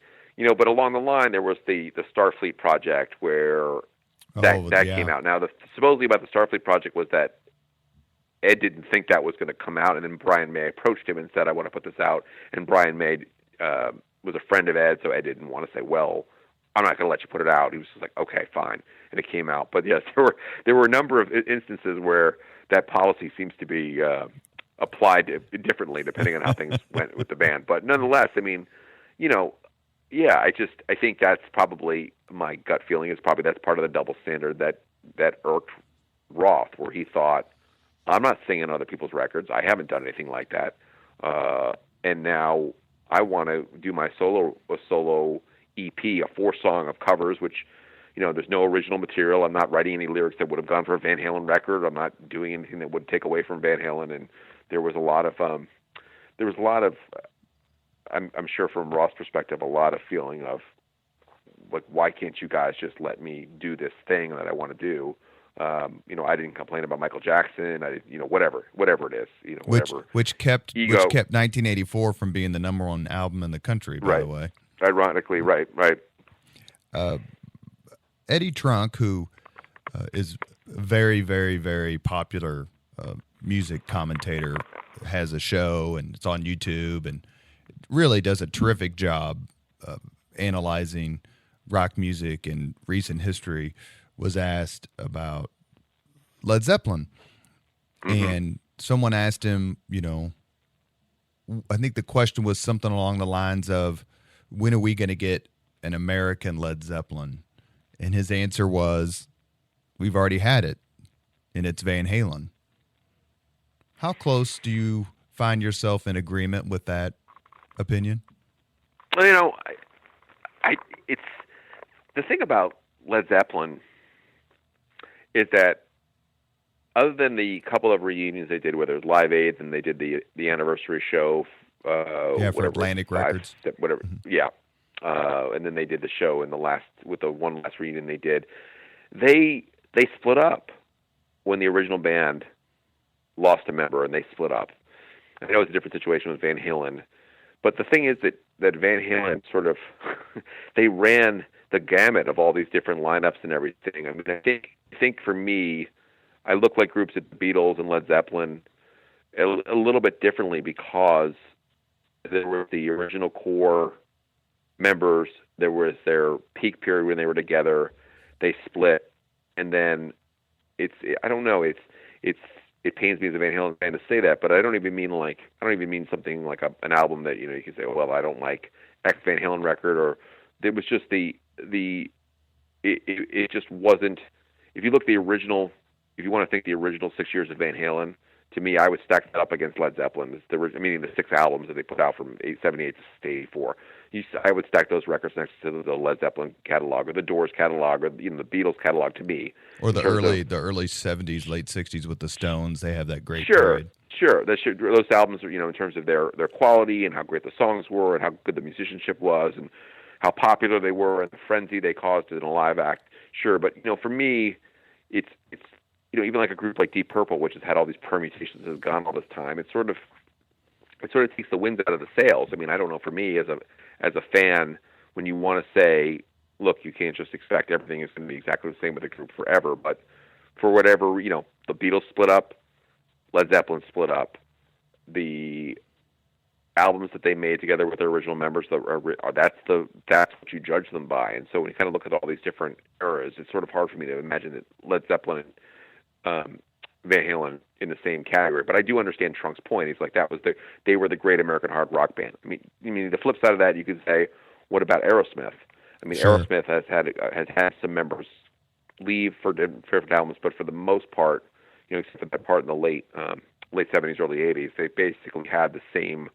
But along the line, there was the Starfleet project where that came out. Now, supposedly about the Starfleet project was that Ed didn't think that was going to come out, and then Brian May approached him and said, I want to put this out. And Brian May was a friend of Ed, so Ed didn't want to say, well, I'm not going to let you put it out. He was just like, okay, fine. And it came out. But yes, there were a number of instances where that policy seems to be applied differently depending on how things went with the band. But nonetheless, I mean, I think that's probably, my gut feeling is probably that's part of the double standard that irked Roth, where he thought, I'm not singing other people's records. I haven't done anything like that. And now I want to do my solo EP, a 4-song of covers, which, there's no original material. I'm not writing any lyrics that would have gone for a Van Halen record. I'm not doing anything that would take away from Van Halen. And there was a lot of, I'm sure from Roth's perspective, a lot of feeling of, like, why can't you guys just let me do this thing that I want to do? I didn't complain about Michael Jackson. I didn't, whatever it is, whatever. Which kept 1984 from being the number one album in the country, by the way. Ironically, right. Eddie Trunk, who is very, very, very popular music commentator, has a show and it's on YouTube and really does a terrific job analyzing rock music and recent history, was asked about Led Zeppelin. Mm-hmm. And someone asked him, I think the question was something along the lines of, when are we going to get an American Led Zeppelin? And his answer was, we've already had it, and it's Van Halen. How close do you find yourself in agreement with that opinion? Well, it's the thing about Led Zeppelin is that other than the couple of reunions they did, whether it was Live Aid and they did the anniversary show, for Atlantic Records, whatever, and then they did the show with the one last reunion they did. They split up when the original band lost a member, and they split up. I know it's a different situation with Van Halen, but the thing is that Van Halen sort of they ran the gamut of all these different lineups and everything. I mean, I think for me, I look like groups at the Beatles and Led Zeppelin a little bit differently because there were the original core members. There was their peak period when they were together. They split, and then I don't know. It pains me as a Van Halen fan to say that, but I don't even mean something like an album that you can say, oh, well, I don't like X Van Halen record, or it was just it just wasn't. If you look at the original, if you want to think the original 6 years of Van Halen, to me, I would stack that up against Led Zeppelin. The 6 albums that they put out from 78 to 84. I would stack those records next to the Led Zeppelin catalog, or the Doors catalog, or the Beatles catalog to me. Or the early 70s, late 60s with the Stones. They have that great Sure. period. Sure, those albums are, in terms of their quality and how great the songs were and how good the musicianship was and how popular they were and the frenzy they caused in a live act. Sure, but for me, it's even like a group like Deep Purple, which has had all these permutations, has gone all this time. It sort of takes the wind out of the sails. I mean, I don't know. For me, as a fan, when you want to say, look, you can't just expect everything is going to be exactly the same with a group forever, but for whatever, the Beatles split up. Led Zeppelin split up. The albums that they made together with their original members, that's what you judge them by. And so when you kind of look at all these different eras, it's sort of hard for me to imagine that Led Zeppelin and Van Halen in the same category. But I do understand Trunk's point. He's like, they were the great American hard rock band. I mean, the flip side of that, you could say, what about Aerosmith? I mean, Sure. Aerosmith has had some members leave for different albums, but for the most part, except for that part in the late 70s, early 80s, they basically had the same.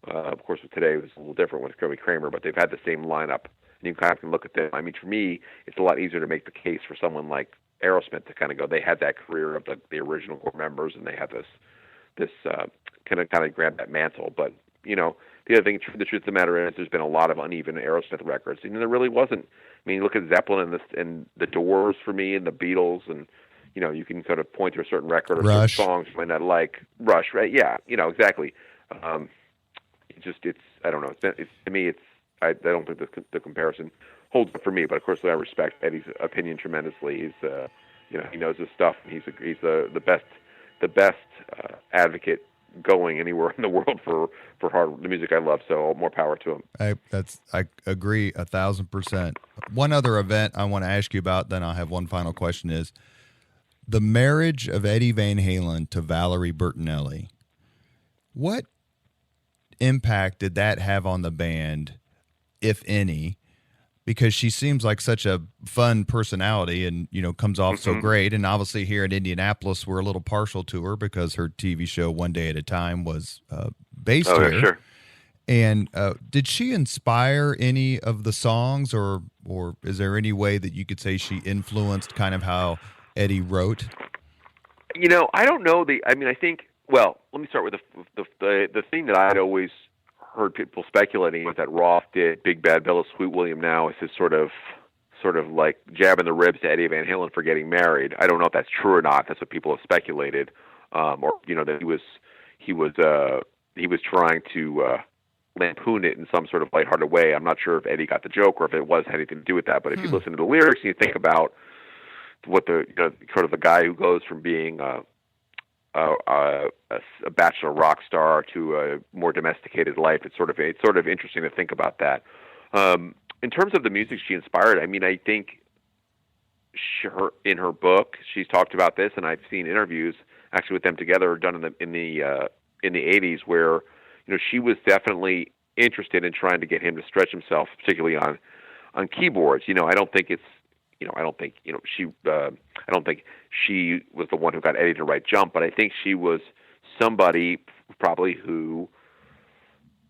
Of course, with today it was a little different with Kirby Kramer, but they've had the same lineup. And you kind of can look at them. I mean, for me, it's a lot easier to make the case for someone like Aerosmith to kind of go. They had that career of the original core members, and they had this kind of grab that mantle. But the other thing, the truth of the matter is, there's been a lot of uneven Aerosmith records, and there really wasn't. I mean, you look at Zeppelin and the Doors for me, and the Beatles, and you can sort of point to a certain record or Rush. certain songs you might not like. Rush, right? Yeah, exactly. It's I don't know. It's to me, I don't think the comparison holds up for me. But of course, I respect Eddie's opinion tremendously. He's he knows his stuff. He's the best advocate going anywhere in the world for the music I love. So more power to him. I agree 1,000%. One other event I want to ask you about, then I'll have one final question, is the marriage of Eddie Van Halen to Valerie Bertinelli. What impact did that have on the band, if any? Because she seems like such a fun personality and, comes off so great. And obviously here in Indianapolis, we're a little partial to her because her TV show One Day at a Time was based here. Yeah, sure. And did she inspire any of the songs, or is there any way that you could say she influenced kind of how Eddie wrote? I don't know. I think. Well, let me start with the thing that I'd always heard people speculating is that Roth did Big Bad Bill of Sweet William Now as his sort of like jabbing the ribs to Eddie Van Halen for getting married. I don't know if that's true or not. That's what people have speculated, or that he was trying to lampoon it in some sort of lighthearted way. I'm not sure if Eddie got the joke or if it had anything to do with that. But if you listen to the lyrics and you think about what sort of the guy who goes from being a bachelor rock star to a more domesticated life, it's sort of interesting to think about that. In terms of the music she inspired, I mean, I think in her book she's talked about this, and I've seen interviews actually with them together done in the 80s where she was definitely interested in trying to get him to stretch himself, particularly on keyboards. I don't think she was the one who got Eddie to write Jump, but I think she was somebody probably who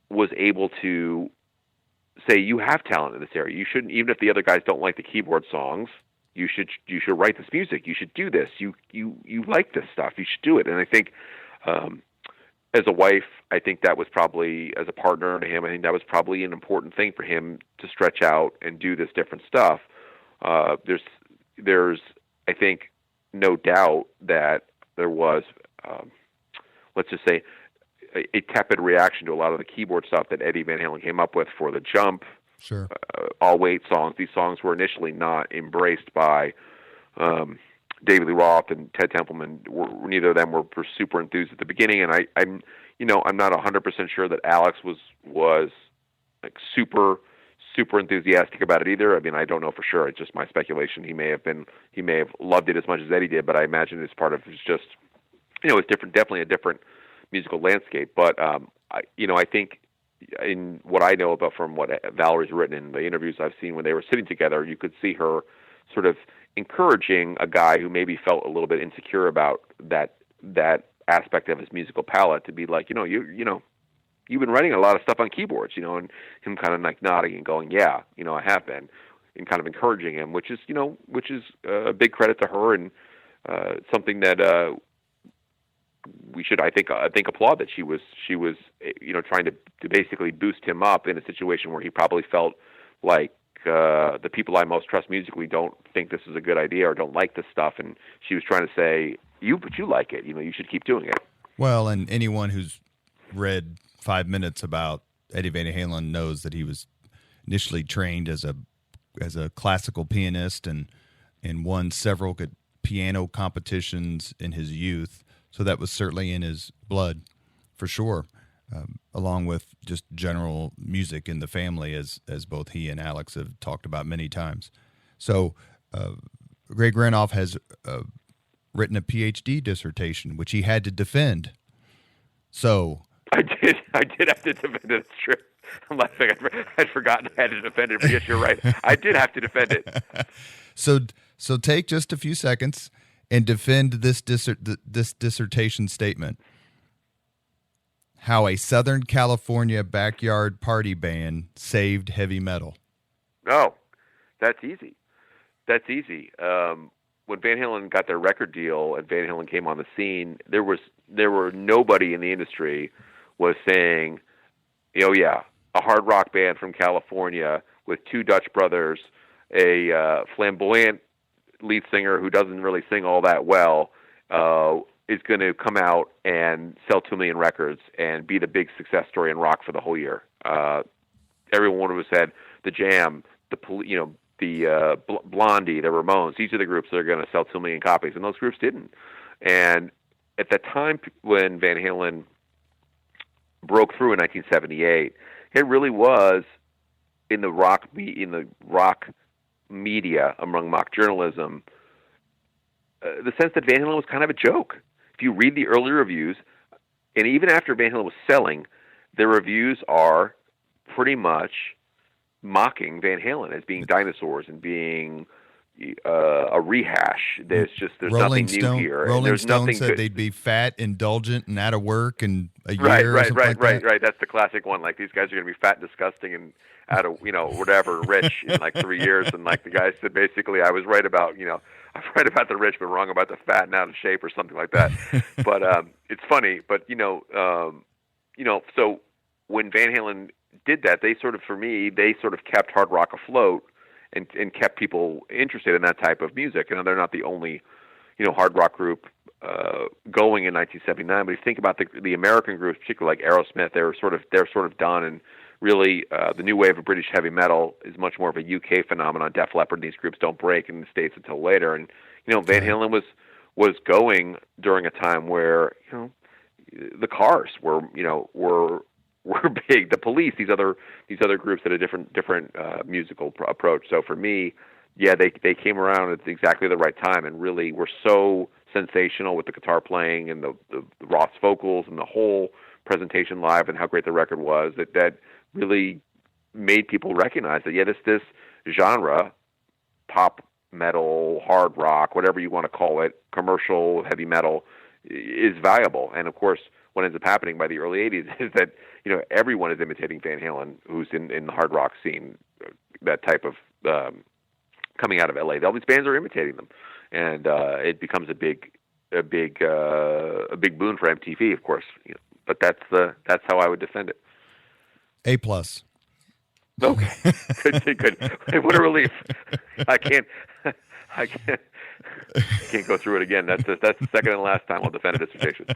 was able to say, you have talent in this area. You shouldn't, even if the other guys don't like the keyboard songs, you should write this music. You should do this. You like this stuff. You should do it. And I think, as a wife, I think that was probably, as a partner to him, I think that was probably an important thing for him to stretch out and do this different stuff. There's, I think, no doubt that there was, let's just say, a tepid reaction to a lot of the keyboard stuff that Eddie Van Halen came up with for the Jump, Sure. All Wait songs. These songs were initially not embraced by David Lee Roth and Ted Templeman, neither of them were super enthused at the beginning, and I'm not 100% sure that Alex was like super enthusiastic about it either. I mean, I don't know for sure. It's just my speculation. He may have loved it as much as Eddie did, but I imagine it's part of it's just, it's different, definitely a different musical landscape. But I think in what I know about from what Valerie's written in the interviews I've seen when they were sitting together, you could see her sort of encouraging a guy who maybe felt a little bit insecure about that aspect of his musical palette to be like, you've been writing a lot of stuff on keyboards, and him kind of like nodding and going, yeah, I have been, and kind of encouraging him, which is a big credit to her, and something that we should, I think, applaud, that she was trying to basically boost him up in a situation where he probably felt like the people I most trust musically don't think this is a good idea or don't like this stuff, and she was trying to say, but you like it, you should keep doing it. Well, and anyone who's read 5 minutes about Eddie Van Halen knows that he was initially trained as a classical pianist and won several good piano competitions in his youth. So that was certainly in his blood, for sure, along with just general music in the family, as both he and Alex have talked about many times. So Greg Renoff has written a PhD dissertation, which he had to defend. So I did have to defend it. It's true. I'm laughing. I'd forgotten I had to defend it, but yes, you're right. I did have to defend it. So take just a few seconds and defend this dissertation statement. How a Southern California backyard party band saved heavy metal. Oh, that's easy. When Van Halen got their record deal and Van Halen came on the scene, there were nobody in the industry was saying, oh yeah, a hard rock band from California with two Dutch brothers, a flamboyant lead singer who doesn't really sing all that well, is going to come out and sell 2 million records and be the big success story in rock for the whole year. Everyone would have said the Jam, the Blondie, the Ramones, these are the groups that are going to sell 2 million copies, and those groups didn't. And at the time when Van Halen broke through in 1978, it really was in the rock media, among mock journalism, the sense that Van Halen was kind of a joke. If you read the early reviews, and even after Van Halen was selling, the reviews are pretty much mocking Van Halen as being dinosaurs and being a rehash. There's Rolling nothing new here. Rolling Stone said they'd be fat, indulgent, and out of work in a year. Right. That's the classic one. Like, these guys are going to be fat, and disgusting, and out of whatever, rich in like 3 years. And like the guy said, basically, I was right about I'm right about the rich, but wrong about the fat and out of shape, or something like that. But it's funny. But so when Van Halen did that, they sort of kept hard rock afloat and kept people interested in that type of music. And they're not the only, hard rock group going in 1979. But if you think about the American groups, particularly like Aerosmith, they're sort of done. And really, the new wave of British heavy metal is much more of a UK phenomenon. Def Leppard and these groups don't break in the States until later. And Van Halen was going during a time where the Cars were big. The Police, these other groups had a different musical approach. So for me, yeah, they came around at exactly the right time and really were so sensational with the guitar playing and the Roth's vocals and the whole presentation live and how great the record was that really made people recognize that this genre, pop metal, hard rock, whatever you want to call it, commercial heavy metal, is valuable. And of course, what ends up happening by the early 80s is that everyone is imitating Van Halen who's in the hard rock scene, that type of coming out of LA. All these bands are imitating them, and it becomes a big boon for MTV, of course. But that's how I would defend it. A+. Okay, good. What a relief. I can't go through it again. That's the second and last time I'll defend a dissertation.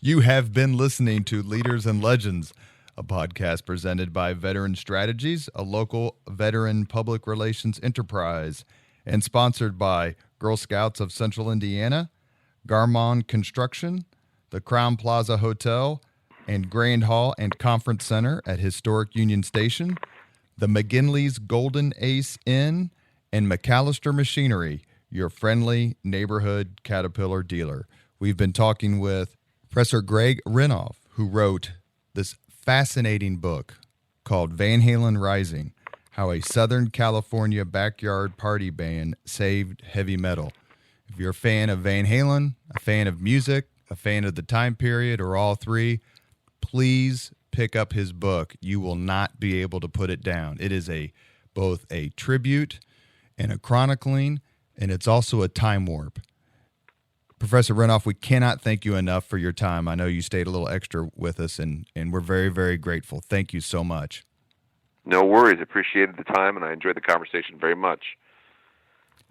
You have been listening to Leaders and Legends, a podcast presented by Veteran Strategies, a local veteran public relations enterprise, and sponsored by Girl Scouts of Central Indiana, Garmon Construction, the Crown Plaza Hotel and Grand Hall and Conference Center at Historic Union Station, the McGinley's Golden Ace Inn, and McAllister Machinery, your friendly neighborhood Caterpillar dealer. We've been talking with Professor Greg Renoff, who wrote this fascinating book called Van Halen Rising, How a Southern California Backyard Party Band Saved Heavy Metal. If you're a fan of Van Halen, a fan of music, a fan of the time period, or all three, please pick up his book. You will not be able to put it down. It is both a tribute and a chronicling, and it's also a time warp. Professor Renoff, we cannot thank you enough for your time. I know you stayed a little extra with us, and we're very, very grateful. Thank you so much. No worries. Appreciated the time, and I enjoyed the conversation very much.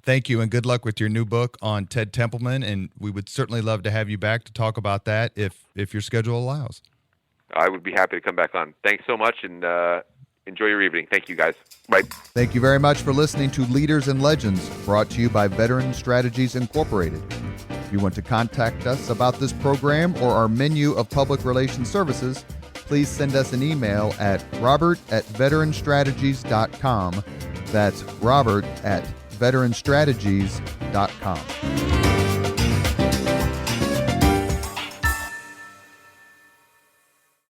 Thank you, and good luck with your new book on Ted Templeman, and we would certainly love to have you back to talk about that if your schedule allows. I would be happy to come back on. Thanks so much, and enjoy your evening. Thank you, guys. Bye. Thank you very much for listening to Leaders and Legends, brought to you by Veteran Strategies Incorporated. If you want to contact us about this program or our menu of public relations services, please send us an email at robert@veteranstrategies.com. That's robert@veteranstrategies.com.